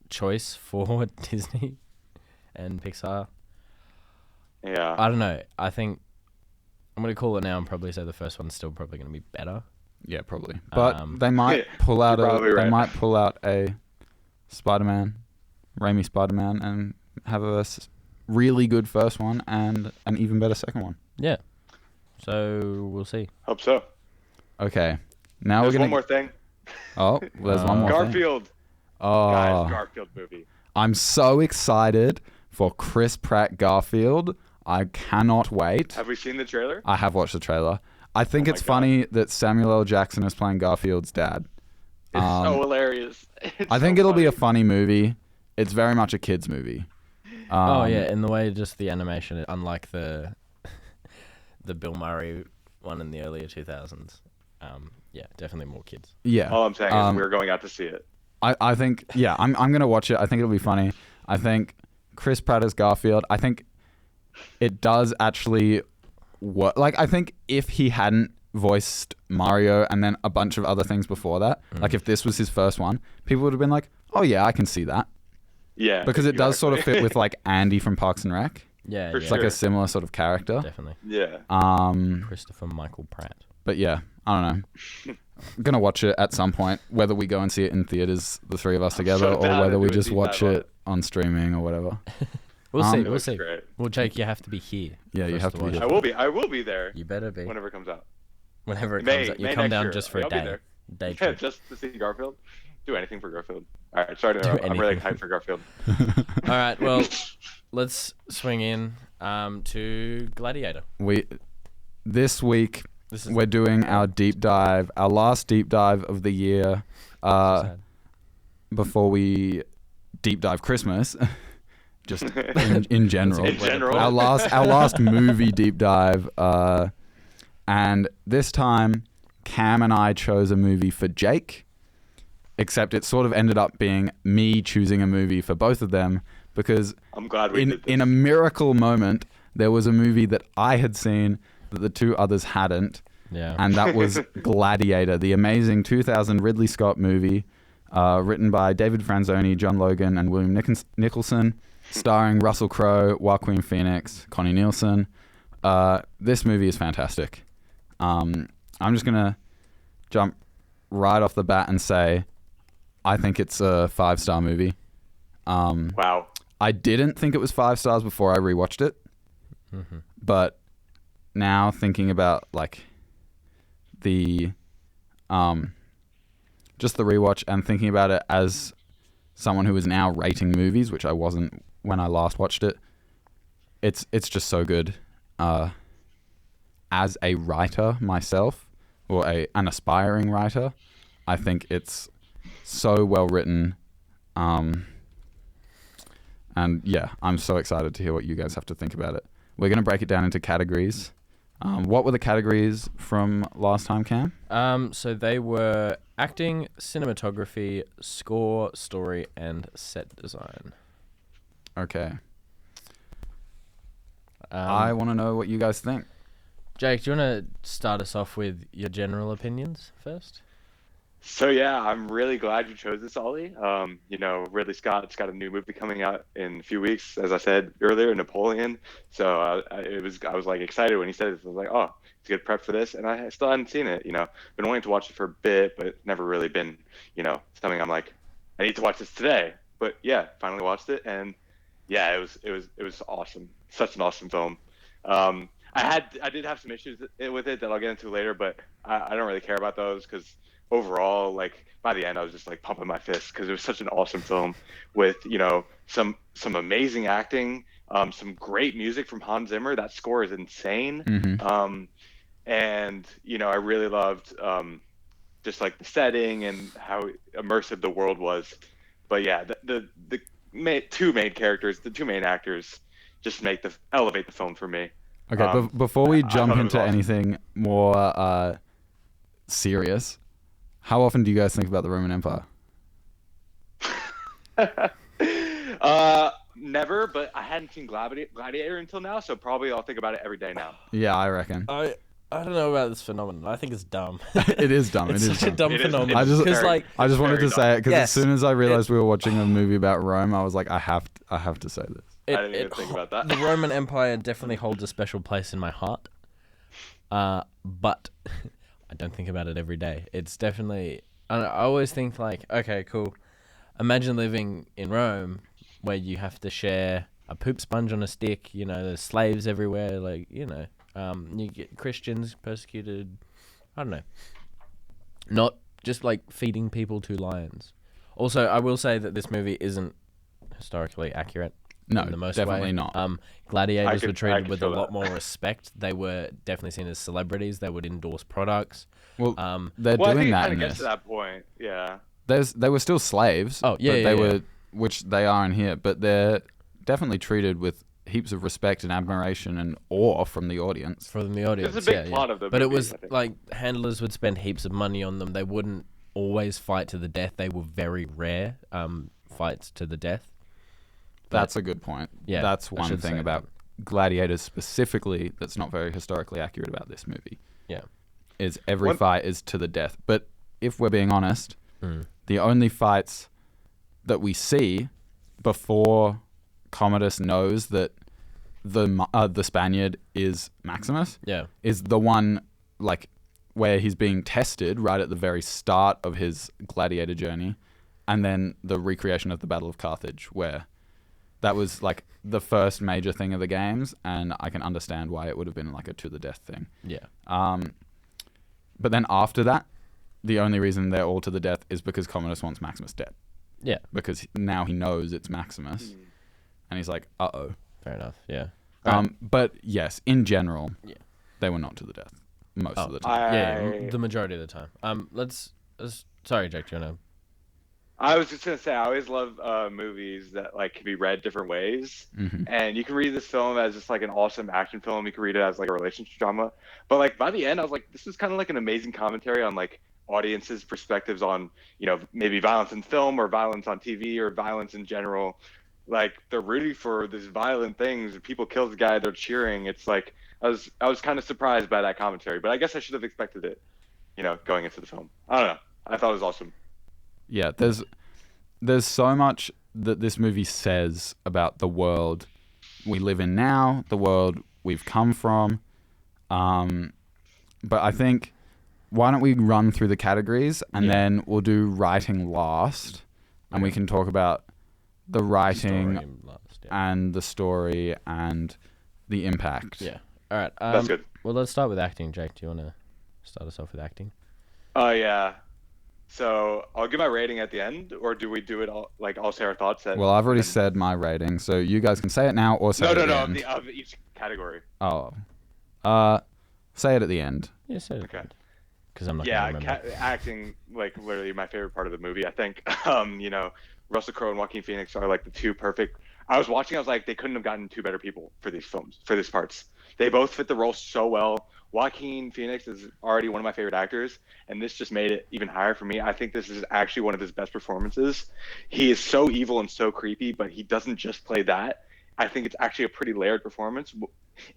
choice for Disney and Pixar. Yeah. I don't know. I think I'm going to call it now and probably say the first one's still probably going to be better. Yeah, probably. But they might Yeah, pull out you're probably they right. might pull out a Spider-Man, Raimi Spider-Man, and have a really good first one and an even better second one. Yeah. So we'll see. Hope so. Okay. Now There's we're gonna. one more thing. Oh, there's one more thing. Garfield. Oh, Guys, Garfield movie. I'm so excited for Chris Pratt Garfield. I cannot wait. Have we seen the trailer? I have watched the trailer. I think Oh it's my God. funny that Samuel L. Jackson is playing Garfield's dad. It's so hilarious. It's I think so it'll be a funny. funny movie. It's very much a kids movie. Oh yeah, in the way just the animation, unlike the Bill Murray one in the earlier 2000s. Yeah, definitely more kids. Yeah. All I'm saying is we're going out to see it. I think, yeah, I'm going to watch it. I think it'll be funny. I think Chris Pratt as Garfield, I think it does actually work. Like, I think if he hadn't voiced Mario and then a bunch of other things before that, like if this was his first one, people would have been like, oh yeah, I can see that. Yeah. Because it does sort of exactly. fit with like Andy from Parks and Rec. Yeah, For yeah, It's like Sure. a similar sort of character. definitely. Yeah. Christopher Michael Pratt. But yeah, I don't know. I'm going to watch it at some point, whether we go and see it in theaters, the three of us together, so or down whether to we do a just deep watch dive on it on streaming or whatever. We'll see. It We'll looks see. great. Well, Jake, you have to be here. Yeah, you first have to be watch here. it. I will be there You better be. whenever it comes out. Whenever it May- comes out, you May come next down year. just for Yeah, a I'll be day. there. Day Yeah, trip. just to see Garfield. Do anything for Garfield. All right, sorry to Do interrupt. I'm really anything. hyped for Garfield. All right. Well, let's swing in to Gladiator. This week, This is we're doing our deep dive, our last deep dive of the year, sad. before we deep dive Christmas. Just in general. In general. Our last movie deep dive, and this time Cam and I chose a movie for Jake, except it sort of ended up being me choosing a movie for both of them because I'm glad we did this. in a miracle moment, there was a movie that I had seen that the two others hadn't, and that was Gladiator, the amazing 2000 Ridley Scott movie, written by David Franzoni, John Logan, and William Nicholson, starring Russell Crowe, Joaquin Phoenix, Connie Nielsen. This movie is fantastic. I'm just going to jump right off the bat and say I think it's a 5-star movie. Wow. I didn't think it was 5 stars before I rewatched it. Mm-hmm. But now thinking about like the just the rewatch and thinking about it as someone who is now rating movies, which I wasn't when I last watched it, it's just so good. As a writer myself, or an aspiring writer, I think it's so well written. And yeah, I'm so excited to hear what you guys have to think about it. We're going to break it down into categories. What were the categories from last time, Cam? So they were acting, cinematography, score, story, and set design. Okay. I want to know what you guys think. Jake, do you want to start us off with your general opinions first? So yeah, I'm really glad you chose this, Ollie. Ridley Scott's got a new movie coming out in a few weeks, as I said earlier, Napoleon. So I was like excited when he said it. I was like, oh, it's a good prep for this, and I still hadn't seen it. Been wanting to watch it for a bit, but never really been, something I'm like, I need to watch this today. But yeah, finally watched it, and yeah, it was awesome. Such an awesome film. I did have some issues with it that I'll get into later, but I don't really care about those because overall, like by the end, I was just like pumping my fists because it was such an awesome film with some amazing acting, some great music from Hans Zimmer. That score is insane. Mm-hmm. And I really loved just like the setting and how immersive the world was. But yeah, the two main characters, the two main actors, just elevate the film for me. Okay, before we jump into awesome. anything more serious, how often do you guys think about the Roman Empire? Never, but I hadn't seen Gladiator until now, so probably I'll think about it every day now. Yeah, I reckon. I don't know about this phenomenon. I think it's dumb. It is dumb. It's such a dumb phenomenon. I just wanted to say it because Yes. as soon as I realized we were watching a movie about Rome, I was like, I have to say this. I didn't even think about that. The Roman Empire definitely holds a special place in my heart, but I don't think about it every day. It's definitely... I always think like, okay, cool. Imagine living in Rome where you have to share a poop sponge on a stick. There's slaves everywhere. Like, you get Christians persecuted. I don't know. Not just like feeding people to lions. Also, I will say that this movie isn't historically accurate. No, in the most definitely way. not. Gladiators were treated could with a feel lot that. more respect. They were definitely seen as celebrities. They would endorse products. Well, they're I doing think that it in kind of gets this. to that point. Yeah. They were still slaves. Oh, yeah, but yeah, they yeah. were, which they are in here, but they're definitely treated with heaps of respect and admiration and awe from the audience. From the audience. It's a big yeah, plot yeah. of the But it movie, was I think. like handlers would spend heaps of money on them. They wouldn't always fight to the death. They were very rare fights to the death. That's a good point. Yeah, That's I one should thing say about Gladiators specifically that's not very historically accurate about this movie. Yeah. Is every What- fight is to the death. But if we're being honest, the only fights that we see before Commodus knows that the Spaniard is Maximus Yeah. is the one like where he's being tested right at the very start of his gladiator journey, and then the recreation of the Battle of Carthage, where that was like the first major thing of the games, and I can understand why it would have been like a to the death thing. Yeah. But then after that, the only reason they're all to the death is because Commodus wants Maximus dead, Yeah. because now he knows it's Maximus, and he's like, uh-oh. Fair enough. Yeah. But yes, in general, Yeah. they were not to the death most of the time. Yeah. The majority of the time. Let's sorry, Jake. Do you wanna? I was just gonna say, I always love movies that like can be read different ways, and you can read this film as just like an awesome action film. You can read it as like a relationship drama, but like by the end, I was like, this is kind of like an amazing commentary on like audiences' perspectives on, maybe violence in film or violence on TV or violence in general. Like, they're rooting for these violent things. People kill the guy, they're cheering. It's like, I was kind of surprised by that commentary, but I guess I should have expected it, going into the film. I don't know. I thought it was awesome. Yeah, there's so much that this movie says about the world we live in now, the world we've come from. But I think, why don't we run through the categories and then we'll do writing last, and we can talk about the writing and the story and the impact. Yeah. All right. That's good. Well, let's start with acting. Jake, do you want to start us off with acting? Oh, yeah. So I'll give my rating at the end, or do we do it all? Like, I'll say our thoughts. Well, I've already said my rating, so you guys can say it now or say it at the end. Of each category. Oh. Say it at the end. Yeah, say it. Okay. Because I'm not going to remember. Acting, like, literally my favorite part of the movie. I think, Russell Crowe and Joaquin Phoenix are like the two perfect. I was watching, I was like, they couldn't have gotten two better people for these films, for these parts. They both fit the role so well. Joaquin Phoenix is already one of my favorite actors, and this just made it even higher for me. I think this is actually one of his best performances. He is so evil and so creepy, but he doesn't just play that. I think it's actually a pretty layered performance.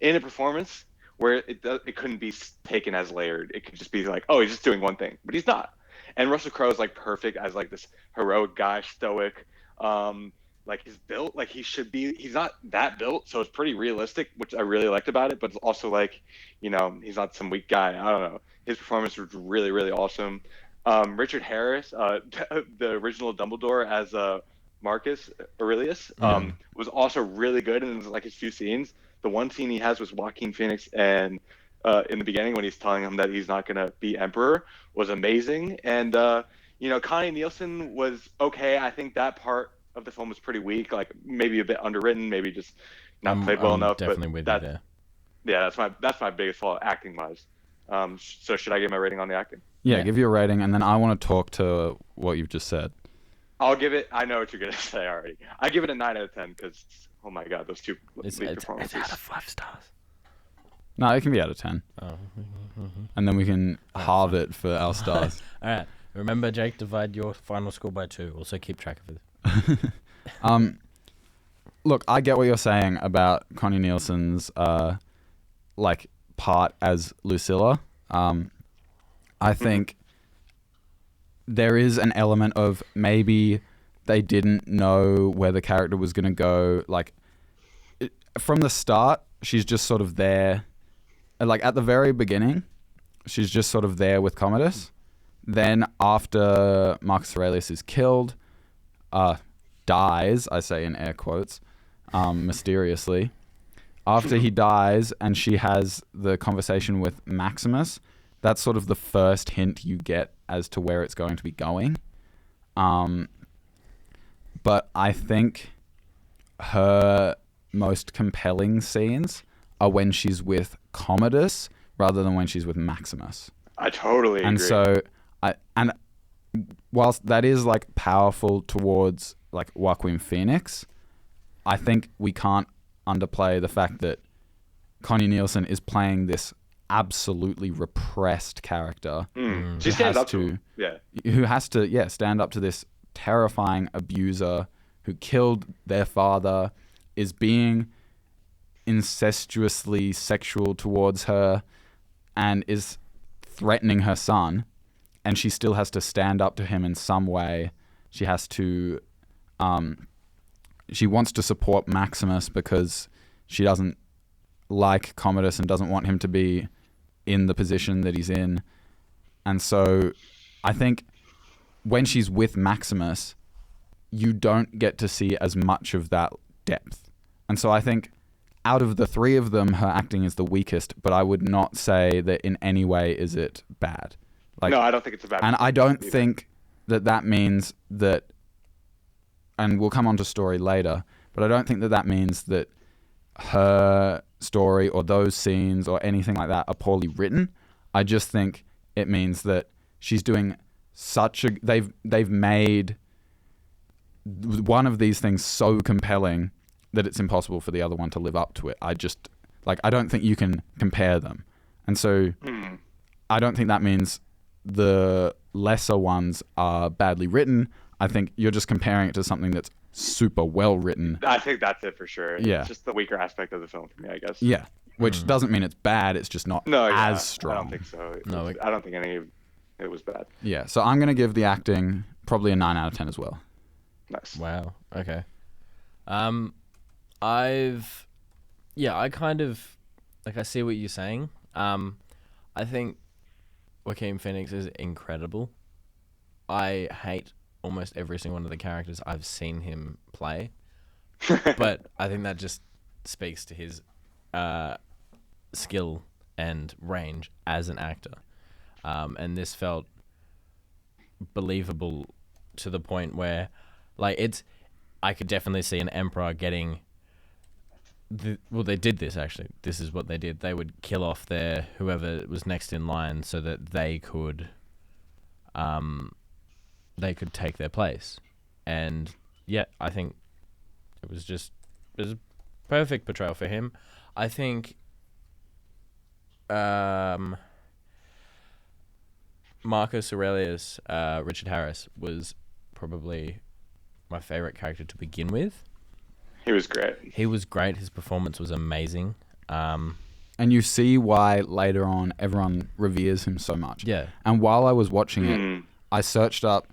In a performance where it couldn't be taken as layered. It could just be like, oh, he's just doing one thing, but he's not. And Russell Crowe is like perfect as like this heroic guy, stoic. Like, he's built like he should be. He's not that built, so it's pretty realistic, which I really liked about it. But it's also like, he's not some weak guy. I don't know. His performance was really, really awesome. Richard Harris, the original Dumbledore as Marcus Aurelius, was also really good in like his few scenes. The one scene he has with Joaquin Phoenix and in the beginning when he's telling him that he's not going to be emperor was amazing. And, Connie Nielsen was okay. I think that part of the film was pretty weak, like maybe a bit underwritten, maybe just not played well enough. Definitely with you there. Yeah, that's my biggest fault, acting wise. So should I give my rating on the acting? Yeah, give you a rating, and then I want to talk to what you've just said. I'll give it. I know what you're gonna say already. I give it a 9 out of 10 because, oh my god, those two lead performances. It's out of 5 stars. No, it can be out of 10. Oh. And then we can halve it for our stars. All right. Remember, Jake, divide your final score by 2. Also keep track of it. Look, I get what you're saying about Connie Nielsen's part as Lucilla. I think there is an element of maybe they didn't know where the character was going to go. Like, from the start, she's just sort of there. Like, at the very beginning, she's just sort of there with Commodus. Then after Marcus Aurelius is killed, dies, I say in air quotes, mysteriously. After he dies and she has the conversation with Maximus, that's sort of the first hint you get as to where it's going to be going. But I think her most compelling scenes are when she's with Commodus rather than when she's with Maximus. I totally agree. And so, whilst that is like powerful towards like Joaquin Phoenix, I think we can't underplay the fact that Connie Nielsen is playing this absolutely repressed character. She stands up to him. Who has to stand up to this terrifying abuser who killed their father, is being incestuously sexual towards her, and is threatening her son, and she still has to stand up to him in some way. She has to she wants to support Maximus because she doesn't like Commodus and doesn't want him to be in the position that he's in. And so I think when she's with Maximus, you don't get to see as much of that depth. And so I think out of the three of them, her acting is the weakest, but I would not say that in any way is it bad. Like, no, I don't think it's a bad. And I don't think that means that, and we'll come on to story later, but I don't think that means that her story or those scenes or anything like that are poorly written. I just think it means that she's doing they've made one of these things so compelling that it's impossible for the other one to live up to it. I don't think you can compare them. And so I don't think that means the lesser ones are badly written. I think you're just comparing it to something that's super well written. I think that's it for sure. Yeah. It's just the weaker aspect of the film for me, I guess. Yeah, which doesn't mean it's bad. It's just not No, yeah, as strong. I don't think so. No, I don't think any of it was bad. Yeah, so I'm going to give the acting probably a 9 out of 10 as well. Nice. Wow. Okay. I kind of like I see what you're saying. I think Joaquin Phoenix is incredible. I hate almost every single one of the characters I've seen him play, but I think that just speaks to his skill and range as an actor. And this felt believable to the point where, like, I could definitely see an emperor getting. They did this actually. This is what they did. They would kill off whoever was next in line so that they could take their place. And yeah, I think it was a perfect portrayal for him. I think Marcus Aurelius, Richard Harris, was probably my favorite character to begin with. He was great. He was great. His performance was amazing. And you see why later on everyone reveres him so much. Yeah. And while I was watching it, I searched up.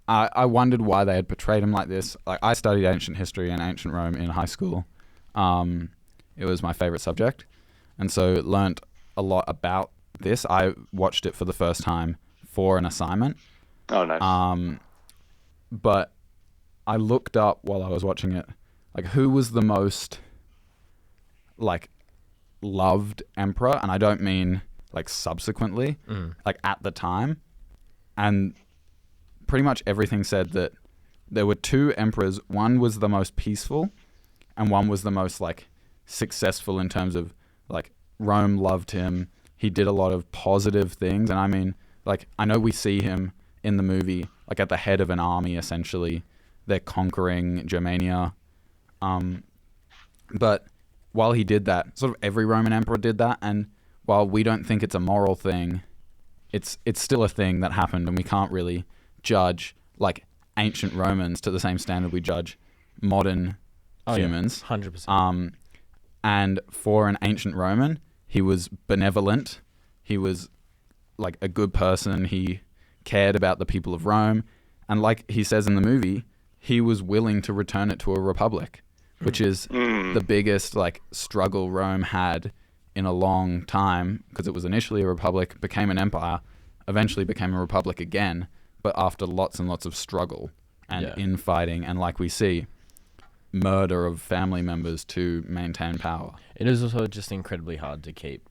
I wondered why they had portrayed him like this. Like, I studied ancient history and ancient Rome in high school. It was my favorite subject, and so learnt a lot about this. I watched it for the first time for an assignment. Oh, nice. But I looked up while I was watching it, like, who was the most, like, loved emperor, and I don't mean, like, subsequently, like, at the time. And pretty much everything said that there were two emperors. One was the most peaceful, and one was the most, like, successful in terms of, like, Rome loved him. He did a lot of positive things, and I mean, like, I know we see him in the movie, like, at the head of an army, essentially. They're conquering Germania. But while he did that, sort of every Roman emperor did that, and while we don't think it's a moral thing, it's still a thing that happened, and we can't really judge, like, ancient Romans to the same standard we judge modern humans. 100%. And for an ancient Roman, he was benevolent. He was, like, a good person. He cared about the people of Rome. And like he says in the movie, he was willing to return it to a republic, which is the biggest, like, struggle Rome had in a long time, because it was initially a republic, became an empire, eventually became a republic again, but after lots and lots of struggle and infighting, and, like we see, murder of family members to maintain power. It is also just incredibly hard to keep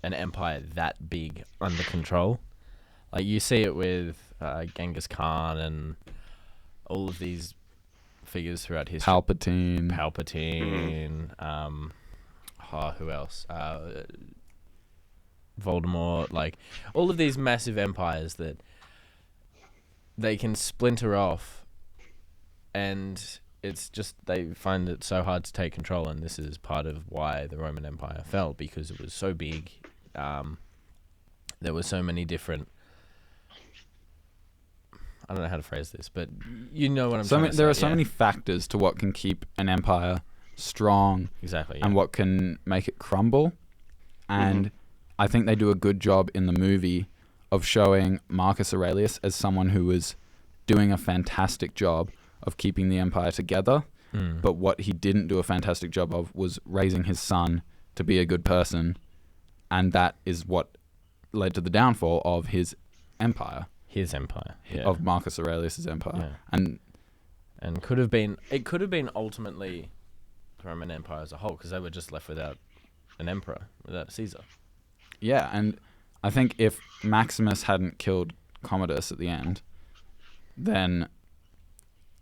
an empire that big under control. Like, you see it with Genghis Khan and all of these figures throughout history. Palpatine. Who else? Voldemort. Like, all of these massive empires that they can splinter off, and it's just, they find it so hard to take control, and this is part of why the Roman Empire fell, because it was so big. There were so many different, I don't know how to phrase this, but you know what I'm trying to say. There are so many factors to what can keep an empire strong. Exactly. And what can make it crumble. And I think they do a good job in the movie of showing Marcus Aurelius as someone who was doing a fantastic job of keeping the empire together. But what he didn't do a fantastic job of was raising his son to be a good person. And that is what led to the downfall of his empire. His empire, yeah. Of Marcus Aurelius's empire. Yeah. And it could have been ultimately the Roman Empire as a whole, because they were just left without an emperor, without Caesar. Yeah, and I think if Maximus hadn't killed Commodus at the end, then,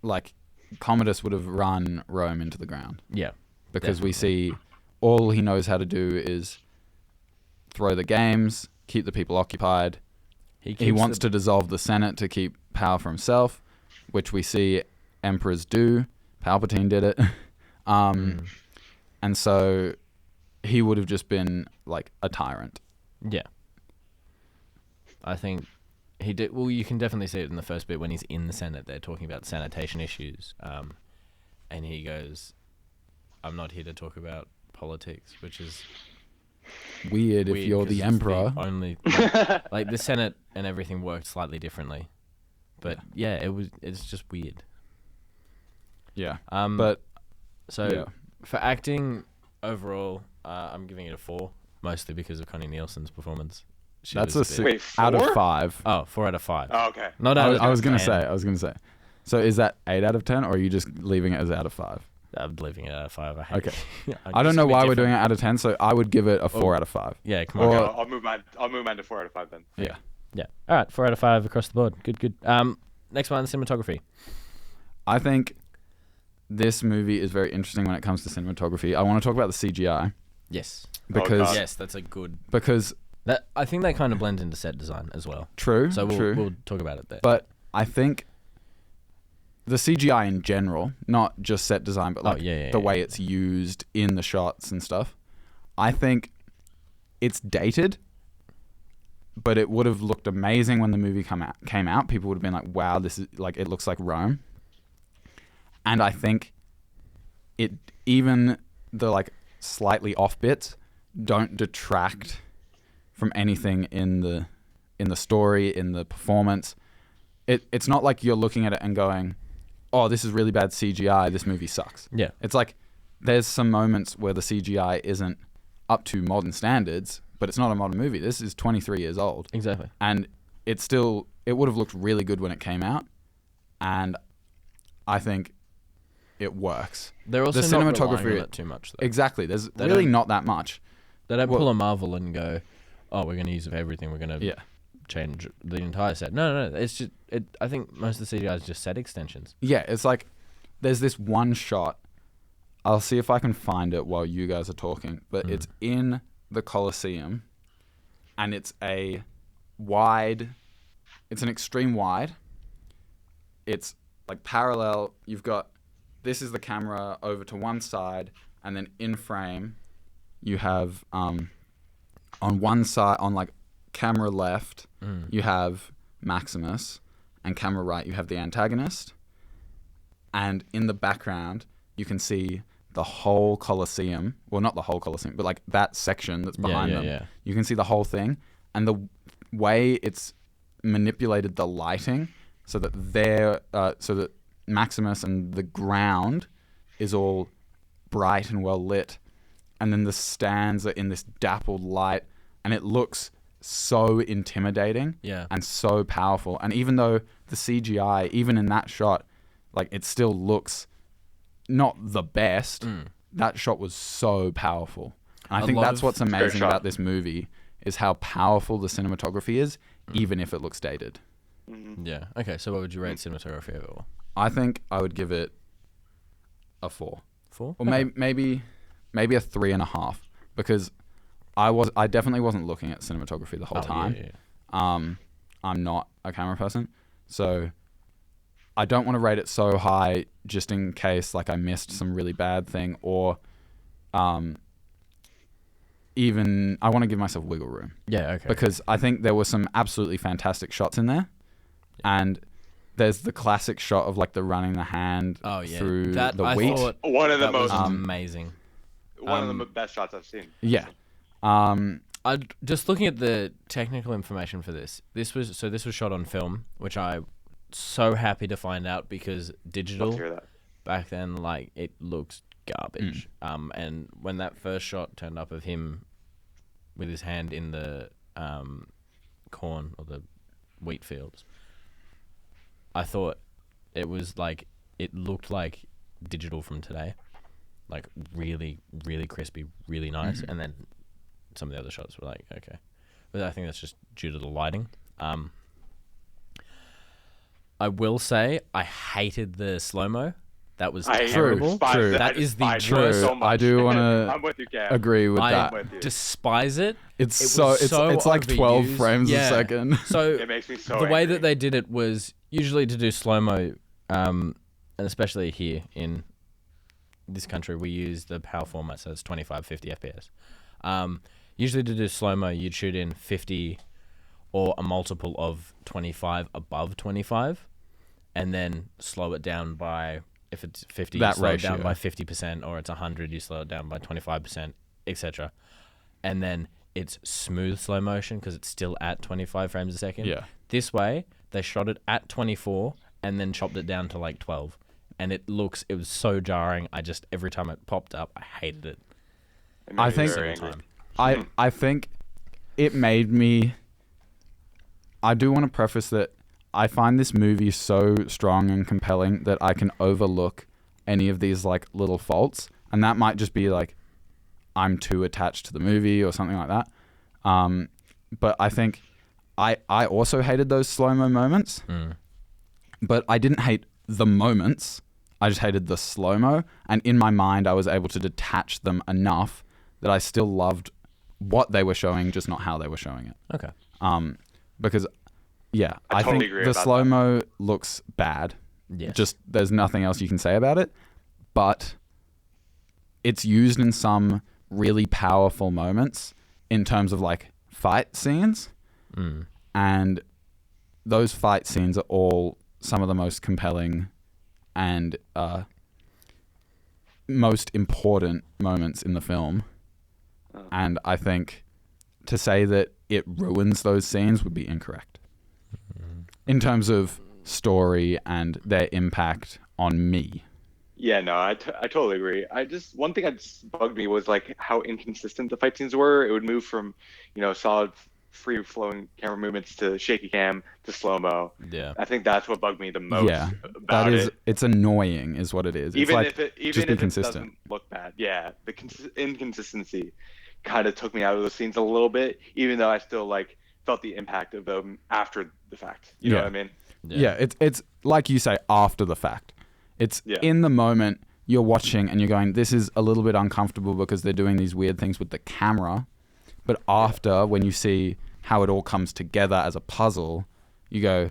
like, Commodus would have run Rome into the ground. Yeah. Because definitely. we see all he knows how to do is throw the games, keep the people occupied. He wants to dissolve the Senate to keep power for himself, which we see emperors do. Palpatine did it. And so he would have just been, like, a tyrant. Yeah. I think he did. Well, you can definitely see it in the first bit when he's in the Senate. They're talking about sanitation issues, and he goes, "I'm not here to talk about politics," which is Weird if you're 'cause the it's emperor. only like the Senate and everything worked slightly differently, but yeah, it's just weird. Yeah. But so yeah. for acting overall, I'm giving it a 4, mostly because of Connie Nielsen's performance. She That's was a bit- 6 out of 4? 5. Oh, 4 out of 5. Oh, okay. Not out of I was gonna 10. say. So is that 8 out of 10, or are you just leaving it as out of 5? I'm leaving it out of 5. I hate Okay. it. I don't know why we're doing it out of 10, so I would give it a 4 out of 5. Yeah, come on. Or- Okay, I'll move mine to 4 out of 5 then. Yeah. Yeah. All right, 4 out of 5 across the board. Good. Next one, cinematography. I think this movie is very interesting when it comes to cinematography. I want to talk about the CGI Yes. because God. Yes, that's a good. because That I think that kind of blends into set design as well. true, So true. we'll talk about it there. But I think the CGI in general, not just set design, but like the way it's used in the shots and stuff, I think it's dated, but it would have looked amazing when the movie came out. People would have been like, wow, this is like, it looks like Rome. And I think even the like slightly off bits don't detract from anything in the story, in the performance. It's not like you're looking at it and going, oh, this is really bad CGI, this movie sucks. Yeah. It's like there's some moments where the CGI isn't up to modern standards, but it's not a modern movie. This is 23 years old. Exactly. And it would have looked really good when it came out. And I think it works. They're also The not cinematography- relying on it too much, though. Exactly. There's They really don't- not that much. They don't Well- pull a Marvel and go, oh, we're going to use it for everything. We're going to Yeah. change the entire set. No. It's just, I think most of the CGI is just set extensions. Yeah, it's like there's this one shot. I'll see if I can find it while you guys are talking, but it's in the Colosseum, and it's an extreme wide. It's like parallel. You've got, this is the camera over to one side, and then in frame, you have on one side, on like camera left, you have Maximus, and camera right, you have the antagonist. And in the background, you can see the whole Colosseum. Well, not the whole Colosseum, but like that section that's behind them. Yeah. You can see the whole thing. And the way it's manipulated the lighting so that Maximus and the ground is all bright and well lit. And then the stands are in this dappled light. And it looks so intimidating and so powerful. And even though the CGI, even in that shot, like it still looks not the best, that shot was so powerful. And I think that's what's amazing about this movie is how powerful the cinematography is, even if it looks dated. Yeah. Okay, so what would you rate cinematography overall? I think I would give it a 4. 4? Or maybe a 3.5, because I definitely wasn't looking at cinematography the whole time. Yeah. I'm not a camera person, so I don't want to rate it so high just in case like I missed some really bad thing, or even I want to give myself wiggle room. Yeah, okay. Because I think there were some absolutely fantastic shots in there, and there's the classic shot of like the running the hand through the wheat. One of the that was most amazing. one of the best shots I've seen. Yeah. I just looking at the technical information for this. This was shot on film, which I'm so happy to find out because digital Let's hear that. back then, like it looks garbage. And when that first shot turned up of him with his hand in the corn or the wheat fields, I thought it was like it looked like digital from today, like really, really crispy, really nice. And then some of the other shots were like, okay, but I think that's just due to the lighting. I will say I hated the slow-mo. That was terrible. True. That is the despise it worst. so much. I do want I'm with you, to Cam. agree with I that. despise it. It's It so was it's like 12 overused. frames a second. So It makes me so the way angry. that they did it was usually to do slow-mo, and especially here in this country, we use the PAL format, so it's 25, 50 FPS. Usually to do slow-mo, you'd shoot in 50 or a multiple of 25 above 25, and then slow it down by, if it's 50, That you slow ratio. it down by 50%, or it's 100, you slow it down by 25%, etc. And then it's smooth slow motion because it's still at 25 frames a second. Yeah. This way, they shot it at 24 and then chopped it down to like 12. And it was so jarring. Every time it popped up, I hated it. It made I me think- very Every angry. time. I think it made me... I do want to preface that I find this movie so strong and compelling that I can overlook any of these like little faults. And that might just be like I'm too attached to the movie or something like that. But I think I also hated those slow-mo moments. But I didn't hate the moments. I just hated the slow-mo. And in my mind, I was able to detach them enough that I still loved what they were showing, just not how they were showing it. Okay. Because, yeah, I totally think agree the about slow-mo looks bad. Yes. Just there's nothing else you can say about it. But it's used in some really powerful moments in terms of like fight scenes. And those fight scenes are all some of the most compelling and most important moments in the film. And I think to say that it ruins those scenes would be incorrect in terms of story and their impact on me. Yeah, no, I totally agree. One thing that just bugged me was like how inconsistent the fight scenes were. It would move from, solid free flowing camera movements to shaky cam to slow-mo. Yeah. I think that's what bugged me the most Yeah, about that is, it. it's annoying is what it is. It's Even like, if it just be even if it consistent. doesn't look bad. Yeah, the inconsistency kind of took me out of those scenes a little bit, even though I still like felt the impact of them after the fact. You know what I mean? Yeah, it's like you say, after the fact. It's Yeah. in the moment you're watching and you're going, this is a little bit uncomfortable because they're doing these weird things with the camera. But after, when you see how it all comes together as a puzzle, you go,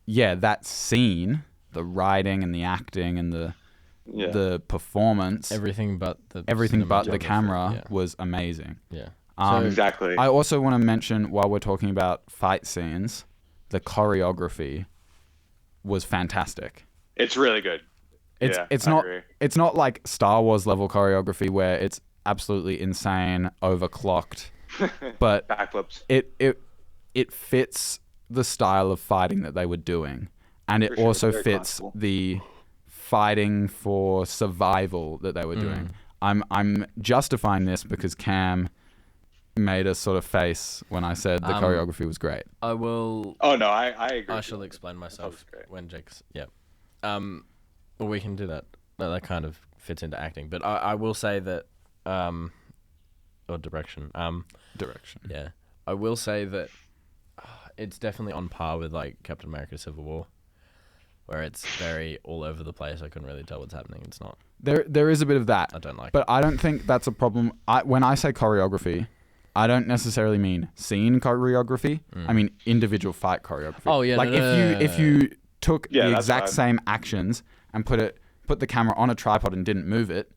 yeah, that scene, the writing and the acting and the performance, Everything but the cinematography, camera yeah. was amazing. Yeah. Exactly. I also want to mention, while we're talking about fight scenes, the choreography was fantastic. It's really good. It's it's not like Star Wars level choreography where it's absolutely insane, overclocked, but backflips. It fits the style of fighting that they were doing, and it For sure, also very fits classical. the fighting for survival that they were doing. I'm justifying this because Cam made a sort of face when I said the choreography was great. I will. Oh no, I agree. I shall explain myself was great. when Jake's. Yeah. Well, we can do that. That kind of fits into acting, but I will say that. Or direction. Direction. Yeah. I will say that it's definitely on par with like Captain America: Civil War, where it's very all over the place. I couldn't really tell what's happening. It's not. There is a bit of that. I don't like. But I don't think that's a problem. When I say choreography, I don't necessarily mean scene choreography. I mean individual fight choreography. Oh, yeah, like no, if you took Yeah, the that's exact fine. same actions and put the camera on a tripod and didn't move it,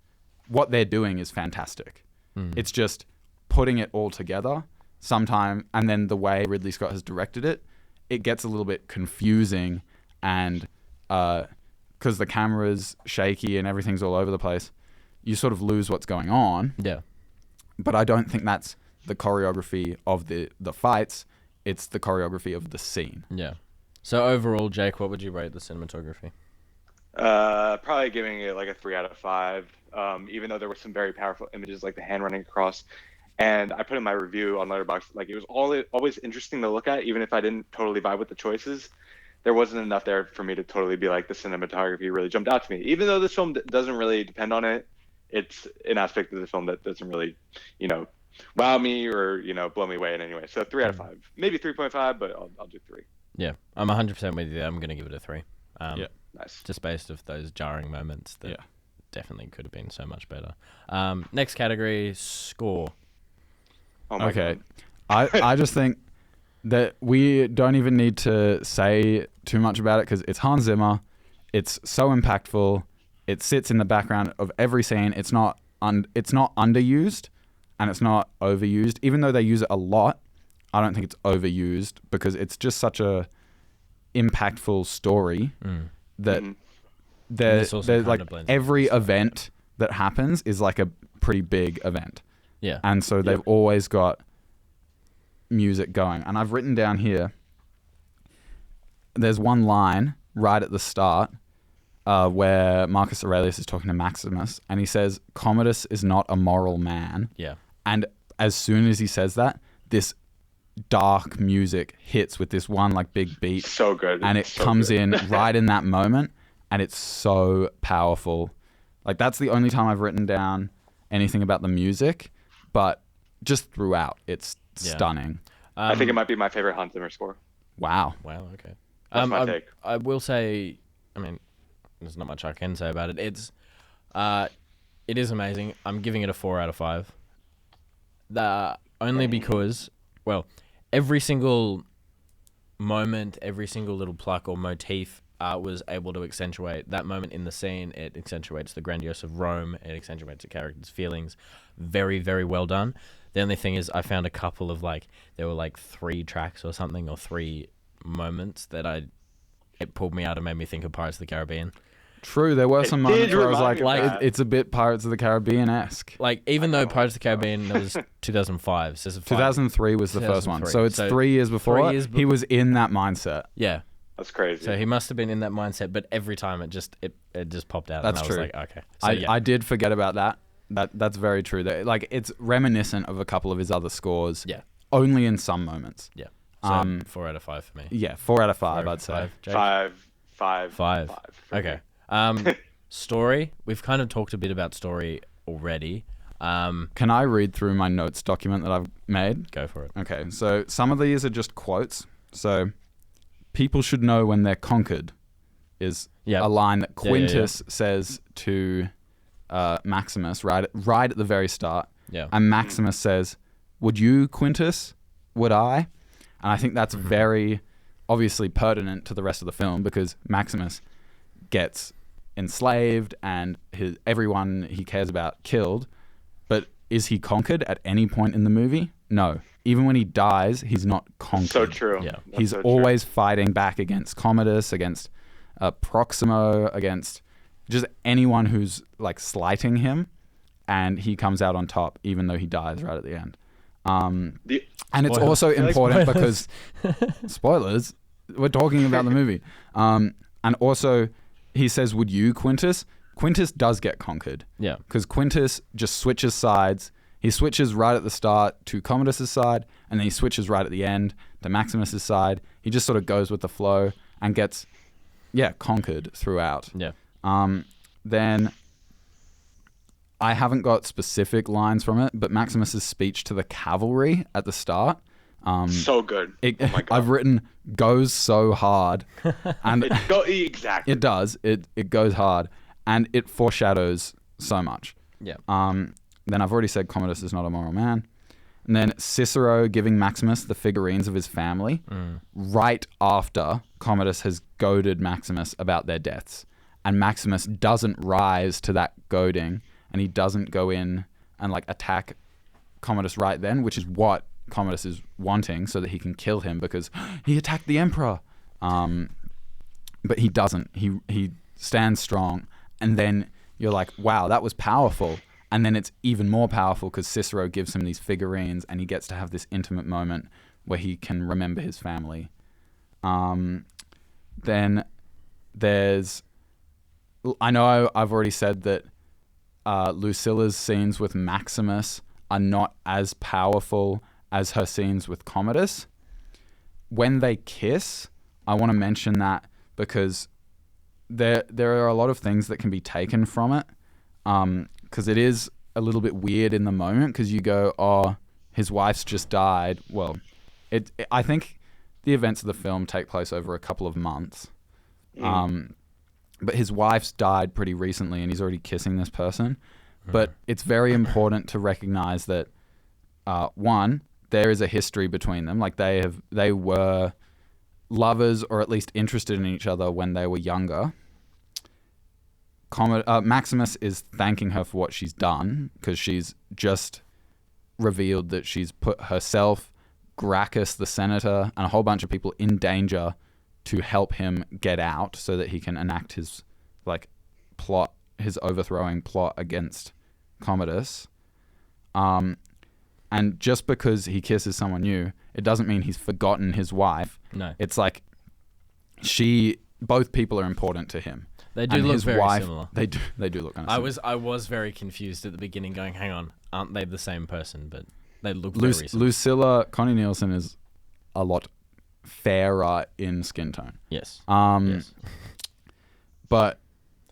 what they're doing is fantastic. It's just putting it all together sometime, and then the way Ridley Scott has directed it, it gets a little bit confusing, and because the camera's shaky and everything's all over the place, you sort of lose what's going on. Yeah. But I don't think that's the choreography of the fights. It's the choreography of the scene. Yeah. So overall, Jake, what would you rate the cinematography? Probably giving it like a 3 out of 5. Even though there were some very powerful images, like the hand running across. And I put in my review on Letterboxd, like it was always interesting to look at, even if I didn't totally vibe with the choices. There wasn't enough there for me to totally be like, the cinematography really jumped out to me. Even though this film doesn't really depend on it, it's an aspect of the film that doesn't really, wow me or, blow me away in any way. So 3 out of 5, maybe 3.5, but I'll do 3. Yeah, I'm 100% with you. I'm going to give it a 3. Yeah. Nice. Just based off those jarring moments that Yeah. definitely could have been so much better. Next category, score. Oh my Okay. God. I just think that we don't even need to say too much about it because it's Hans Zimmer. It's so impactful. It sits in the background of every scene. It's not underused and it's not overused. Even though they use it a lot, I don't think it's overused because it's just such a impactful story that there's like every event that happens is like a pretty big event. Yeah. And so they've always got music going. And I've written down here, there's one line right at the start where Marcus Aurelius is talking to Maximus, and he says, Commodus is not a moral man. Yeah. And as soon as he says that, this dark music hits with this one like big beat. So good. And it comes in right in that moment, and it's so powerful. Like, that's the only time I've written down anything about the music, but just throughout, it's stunning. I think it might be my favorite Hans Zimmer score. Wow. Okay. That's my take. I will say, I mean, there's not much I can say about it. It is amazing. I'm giving it a 4 out of 5. Only because, well, every single moment, every single little pluck or motif was able to accentuate that moment in the scene. It accentuates the grandiose of Rome. It accentuates the character's feelings. Very, very well done. The only thing is I found a couple of there were 3 tracks or something, or 3 moments that it pulled me out and made me think of Pirates of the Caribbean. True, there were some moments where I was like it's a bit Pirates of the Caribbean-esque. Even though Pirates of the Caribbean, that was 2005. So 2003 was the first one. So it's 3 years before. He was in that mindset. Yeah. That's crazy. So he must have been in that mindset, but every time it just popped out. That's and true. I was like, okay. So, I did forget about that. That's very true. It's reminiscent of a couple of his other scores. Yeah. Only in some moments. Yeah. So 4 out of 5 for me. Yeah, 4 out of 5, I'd say. 5. Okay. Story. We've kind of talked a bit about story already. Can I read through my notes document that I've made? Go for it. Okay, so some of these are just quotes. So, people should know when they're conquered is a line that Quintus says to Maximus right at the very start. Yeah. And Maximus says, would you, Quintus? Would I? And I think that's very obviously pertinent to the rest of the film because Maximus gets enslaved and everyone he cares about killed. But is he conquered at any point in the movie? No. Even when he dies, he's not conquered. So true. Yeah. He's always fighting back against Commodus, against Proximo, against just anyone who's slighting him, and he comes out on top, even though he dies right at the end. And it's also important because spoilers. We're talking about the movie, and also he says, "Would you, Quintus?" Quintus does get conquered. Yeah, because Quintus just switches sides. He switches right at the start to Commodus's side, and then he switches right at the end to Maximus's side. He just sort of goes with the flow and gets, conquered throughout. Yeah. Then I haven't got specific lines from it, but Maximus's speech to the cavalry at the start. So good. Oh my God. I've written goes so hard, and exactly. It does. It goes hard, and it foreshadows so much. Yeah. Then I've already said Commodus is not a moral man. And then Cicero giving Maximus the figurines of his family right after Commodus has goaded Maximus about their deaths. And Maximus doesn't rise to that goading, and he doesn't go in and attack Commodus right then, which is what Commodus is wanting so that he can kill him because he attacked the emperor. But he doesn't. He stands strong. And then you're like, wow, that was powerful. And then it's even more powerful because Cicero gives him these figurines and he gets to have this intimate moment where he can remember his family. Then there's... I know I've already said that Lucilla's scenes with Maximus are not as powerful as her scenes with Commodus. When they kiss, I want to mention that because there are a lot of things that can be taken from it. Because it is a little bit weird in the moment because you go, oh, his wife's just died. Well, I think the events of the film take place over a couple of months. But his wife's died pretty recently and he's already kissing this person. But it's very important to recognize that, one, there is a history between them. They were lovers or at least interested in each other when they were younger. Maximus is thanking her for what she's done because she's just revealed that she's put herself Gracchus, the senator, and a whole bunch of people in danger to help him get out so that he can enact his plot, his overthrowing plot against Commodus. And just because he kisses someone new, it doesn't mean he's forgotten his wife. No. It's like both people are important to him. They do And look his very wife, similar. They do look kind of similar. I was very confused at the beginning, going, "Hang on, aren't they the same person?" But they look very similar. Lucilla, Connie Nielsen is a lot fairer in skin tone. Yes. Yes. But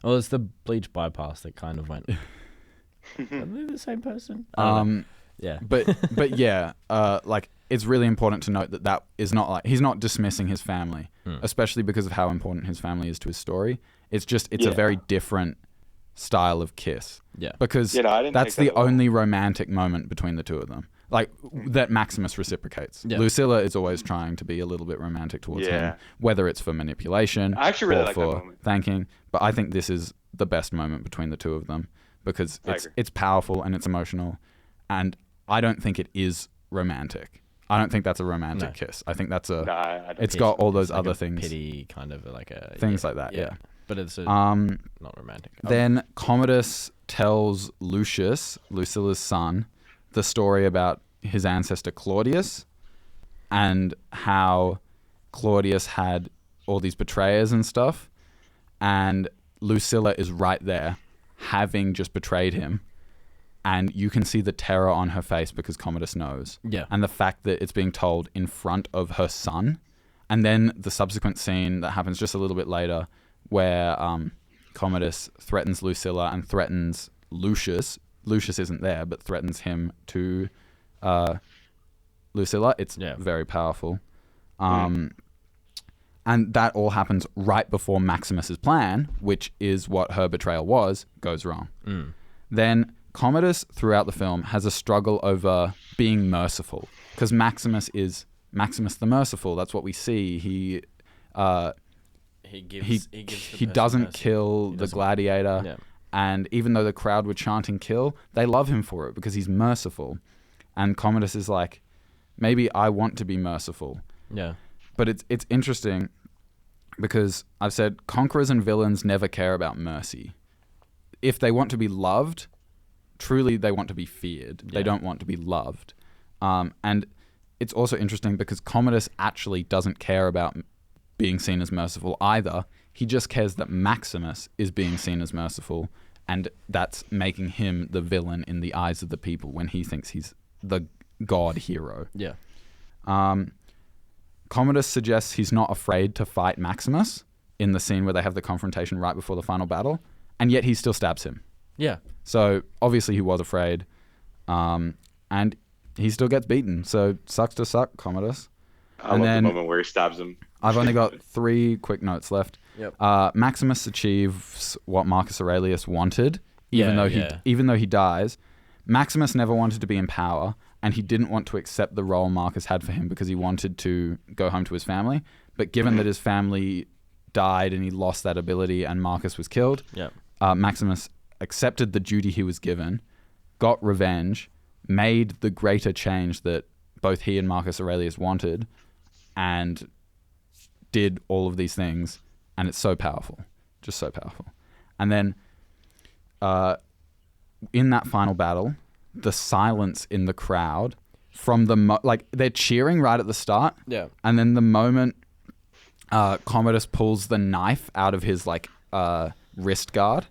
well, it's the bleach bypass that kind of went. Are they the same person? I don't know. Yeah. But yeah, it's really important to note that is not he's not dismissing his family, especially because of how important his family is to his story. It's a very different style of kiss. Yeah. Because that's the only romantic moment between the two of them. That Maximus reciprocates. Yeah. Lucilla is always trying to be a little bit romantic towards him, whether it's for manipulation or for thanking. But I think this is the best moment between the two of them because it's powerful and it's emotional, and I don't think it is romantic. I don't think that's a romantic kiss. I think that's it's got all those other things. Pity kind of like a things like that. Yeah. But it's not romantic. Then Commodus tells Lucius, Lucilla's son, the story about his ancestor Claudius and how Claudius had all these betrayers and stuff, and Lucilla is right there having just betrayed him, and you can see the terror on her face because Commodus knows. Yeah. And the fact that it's being told in front of her son, and then the subsequent scene that happens just a little bit later where Commodus threatens Lucilla and threatens Lucius. Lucius isn't there, but threatens him to Lucilla. It's very powerful. And that all happens right before Maximus's plan, which is what her betrayal was, goes wrong. Then Commodus, throughout the film, has a struggle over being merciful, because Maximus is Maximus the Merciful. That's what we see. He doesn't kill the gladiator. Yeah. And even though the crowd were chanting kill, they love him for it because he's merciful. And Commodus is like, maybe I want to be merciful. Yeah. But it's interesting because I've said conquerors and villains never care about mercy. If they want to be loved, truly they want to be feared. Yeah. They don't want to be loved. And it's also interesting because Commodus actually doesn't care about being seen as merciful either. He just cares that Maximus is being seen as merciful, and that's making him the villain in the eyes of the people when he thinks he's the god hero. Yeah. Commodus suggests he's not afraid to fight Maximus in the scene where they have the confrontation right before the final battle, and yet he still stabs him. Yeah. So obviously he was afraid, and he still gets beaten. So sucks to suck, Commodus. I love the moment where he stabs him. I've only got 3 quick notes left. Yep. Maximus achieves what Marcus Aurelius wanted, even though he dies. Maximus never wanted to be in power, and he didn't want to accept the role Marcus had for him because he wanted to go home to his family. But given that his family died and he lost that ability and Marcus was killed, Maximus accepted the duty he was given, got revenge, made the greater change that both he and Marcus Aurelius wanted, and did all of these things. And it's so powerful, just so powerful. And then in that final battle, the silence in the crowd from the they're cheering right at the start. Yeah. And then the moment Commodus pulls the knife out of his wrist guard,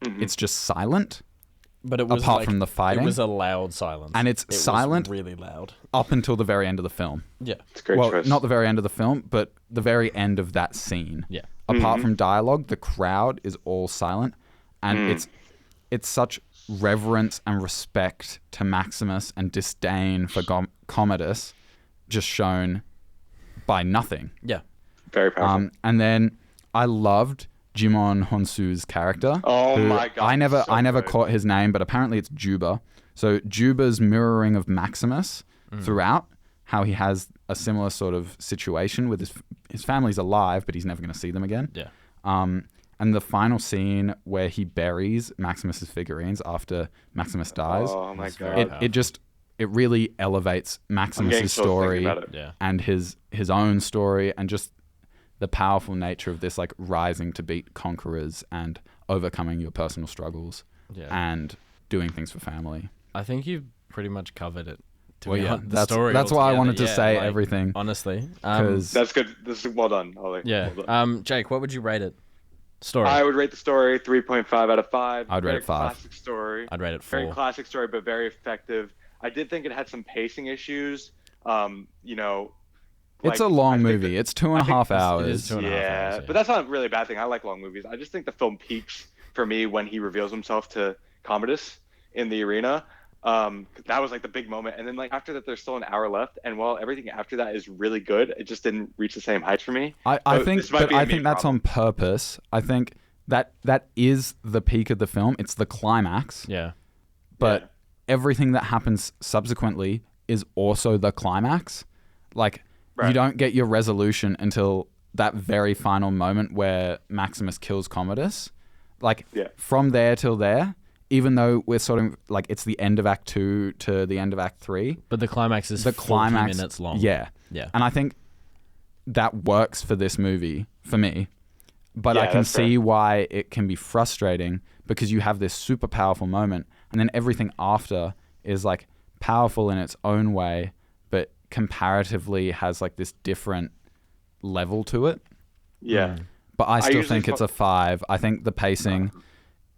it's just silent. But it was apart from the fighting. It was a loud silence. And it's silent was really loud up until the very end of the film. Yeah. It's a great choice. Not the very end of the film, but the very end of that scene. Yeah. Apart from dialogue, the crowd is all silent, and it's such reverence and respect to Maximus and disdain for Commodus, just shown by nothing. Yeah. Very powerful. And then I loved Jimon Honsu's character. Oh my god! I never caught his name, but apparently it's Juba. So Juba's mirroring of Maximus throughout, how he has a similar sort of situation with his family's alive, but he's never going to see them again. Yeah. And the final scene where he buries Maximus's figurines after Maximus dies. Oh my god! it really elevates I'm getting Maximus's chills thinking story about it. Yeah. and his own story, and just the powerful nature of this, like rising to beat conquerors and overcoming your personal struggles Yeah. and doing things for family. I think you've pretty much covered it. Well, yeah, The that's story why I altogether. wanted to Yeah, say like, everything. Honestly. 'Cause- That's good. This is well done, Olly. Yeah. Well done. Jake, what would you rate it? Story. I would rate the story 3.5 out of 5. I'd rate Very it 5. Classic story. I'd rate it Very 4. classic story, but very effective. I did think it had some pacing issues. You know, It's a long movie. It's 2.5 hours. It is 2.5 hours. Yeah. But that's not really a bad thing. I like long movies. I just think the film peaks for me when he reveals himself to Commodus in the arena. That was like the big moment, and then like after that there's still an hour left, and while everything after that is really good, it just didn't reach the same heights for me. I think that's on purpose. I think that is the peak of the film. It's the climax. Yeah. But everything that happens subsequently is also the climax. Like you don't get your resolution until that very final moment where Maximus kills Commodus. Like from there till there, even though we're sort of like it's the end of Act 2 to the end of Act 3. But the climax is 40 minutes long. Yeah. Yeah. And I think that works for this movie, for me. But Yeah, I can that's fair. see why it can be frustrating because you have this super powerful moment and then everything after is like powerful in its own way, but comparatively has like this different level to it. Yeah. But I still usually think it's a 5. I think the pacing,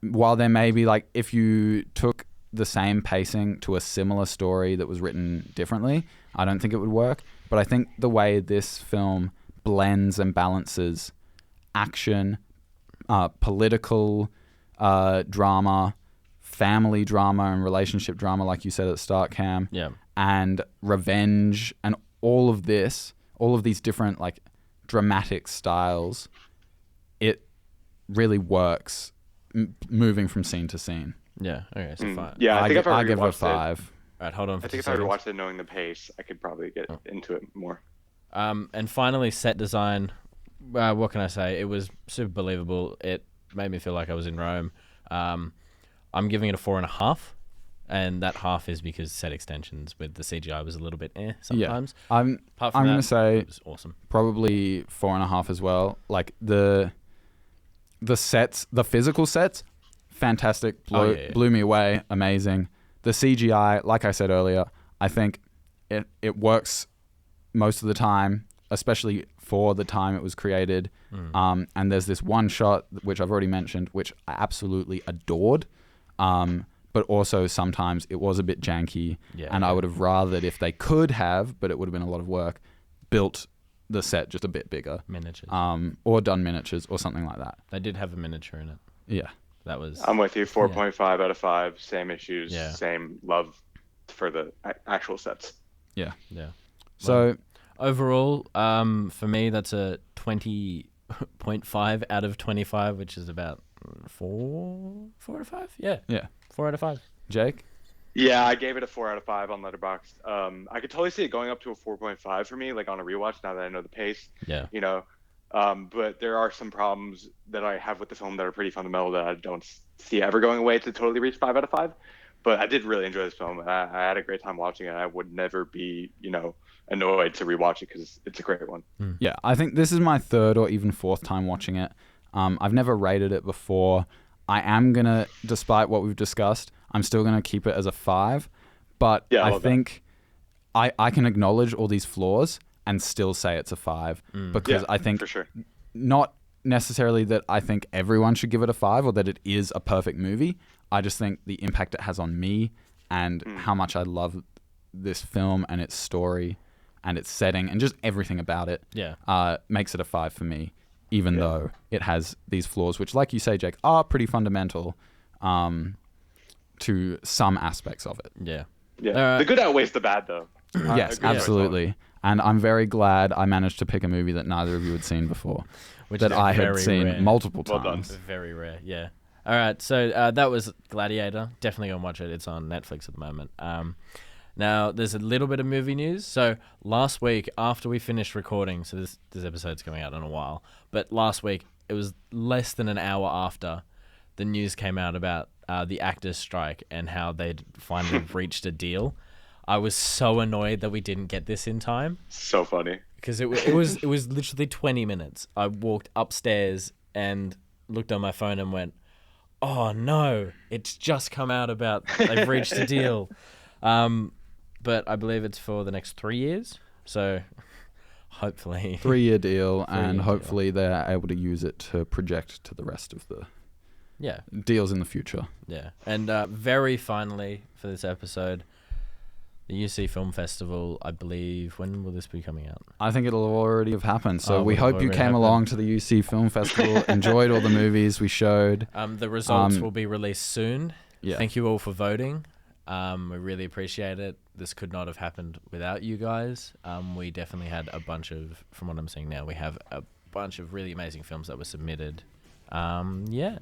while there may be like, if you took the same pacing to a similar story that was written differently, I don't think it would work. But I think the way this film blends and balances action, political drama, family drama, and relationship drama, like you said at the start, Cam, and revenge, and all of these different like dramatic styles, it really works moving from scene to scene. Yeah. Okay. So 5. Yeah, I think if I give it a rewatched 5. All right. Hold on. I For think 2 if I seconds. watched it knowing the pace, I could probably get into it more. And finally, set design. What can I say? It was super believable. It made me feel like I was in Rome. I'm giving it a 4.5, and that half is because set extensions with the CGI was a little bit sometimes. Yeah. I'm going to say it was awesome. Probably 4.5 as well. Like the sets, the physical sets, fantastic. Blew me away. Amazing. The CGI, like I said earlier, I think it works most of the time, especially for the time it was created. And there's this one shot, which I've already mentioned, which I absolutely adored. But also sometimes it was a bit janky. I would have rathered if they could have, but it would have been a lot of work, built the set just a bit bigger. Miniatures. Or done miniatures or something like that. They did have a miniature in it. Yeah. That was... I'm with you. 4.5 out of 5. Same issues. Yeah. Same love for the actual sets. Yeah. Yeah. So overall, for me, that's a 20.5 out of 25, which is about 4 out of 5. Yeah. 4 out of 5. Jake? Yeah, I gave it a 4 out of 5 on Letterboxd. I could totally see it going up to a 4.5 for me, like on a rewatch. Now that I know the pace. Yeah. You know, but there are some problems that I have with the film that are pretty fundamental that I don't see ever going away to totally reach 5 out of 5. But I did really enjoy this film. I had a great time watching it. I would never be, annoyed to rewatch it because it's a great one. Yeah, I think this is my 3rd or even 4th time watching it. I've never rated it before. I am going to, despite what we've discussed, I'm still going to keep it as a 5. But Yeah, I think I can acknowledge all these flaws and still say it's a 5. Because I think for sure. Not necessarily that I think everyone should give it a 5 or that it is a perfect movie. I just think the impact it has on me and how much I love this film and its story and its setting and just everything about it makes it a 5 for me, even though it has these flaws, which, like you say, Jake, are pretty fundamental to some aspects of it. Yeah. Yeah. The good outweighs the bad, though. Yes, absolutely. And I'm very glad I managed to pick a movie that neither of you had seen before, that I had seen multiple times. Very rare, yeah. All right, so that was Gladiator. Definitely go and watch it. It's on Netflix at the moment. Now, there's a little bit of movie news. So last week, after we finished recording, so this episode's coming out in a while, but last week, it was less than an hour after the news came out about the actors' strike and how they'd finally reached a deal. I was so annoyed that we didn't get this in time So funny. because it was literally 20 minutes. I walked upstairs and looked on my phone and went, "Oh no, it's just come out about they've reached a deal." But I believe it's for the next 3 years. So hopefully 3-year deal, and deal. hopefully they're able to use it to project to the rest of the yeah. deals in the future. Yeah. And very finally for this episode, the UC Film Festival, I believe, when will this be coming out? I think it'll already have happened. So Oh, we will hope you already came happen. along to the UC Film Festival, enjoyed all the movies we showed. The results will be released soon. Yeah. Thank you all for voting. We really appreciate it. This could not have happened without you guys. We definitely had a bunch of, from what I'm seeing now, we have a bunch of really amazing films that were submitted. Yeah.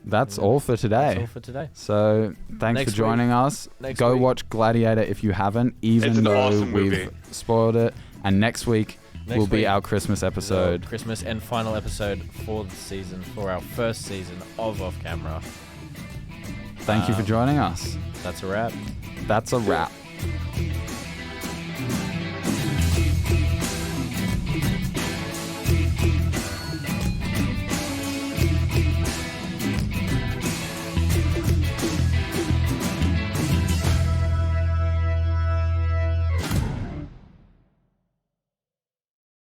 That's all for today. That's all for today. So thanks Next for joining us. Next Go week. watch Gladiator if you haven't, even It's an though awesome we've movie. spoiled it. And next week will be week, our Christmas episode. Christmas and final episode for the season, for our first season of Off Camera. Thank you for joining us. That's a wrap. That's a wrap.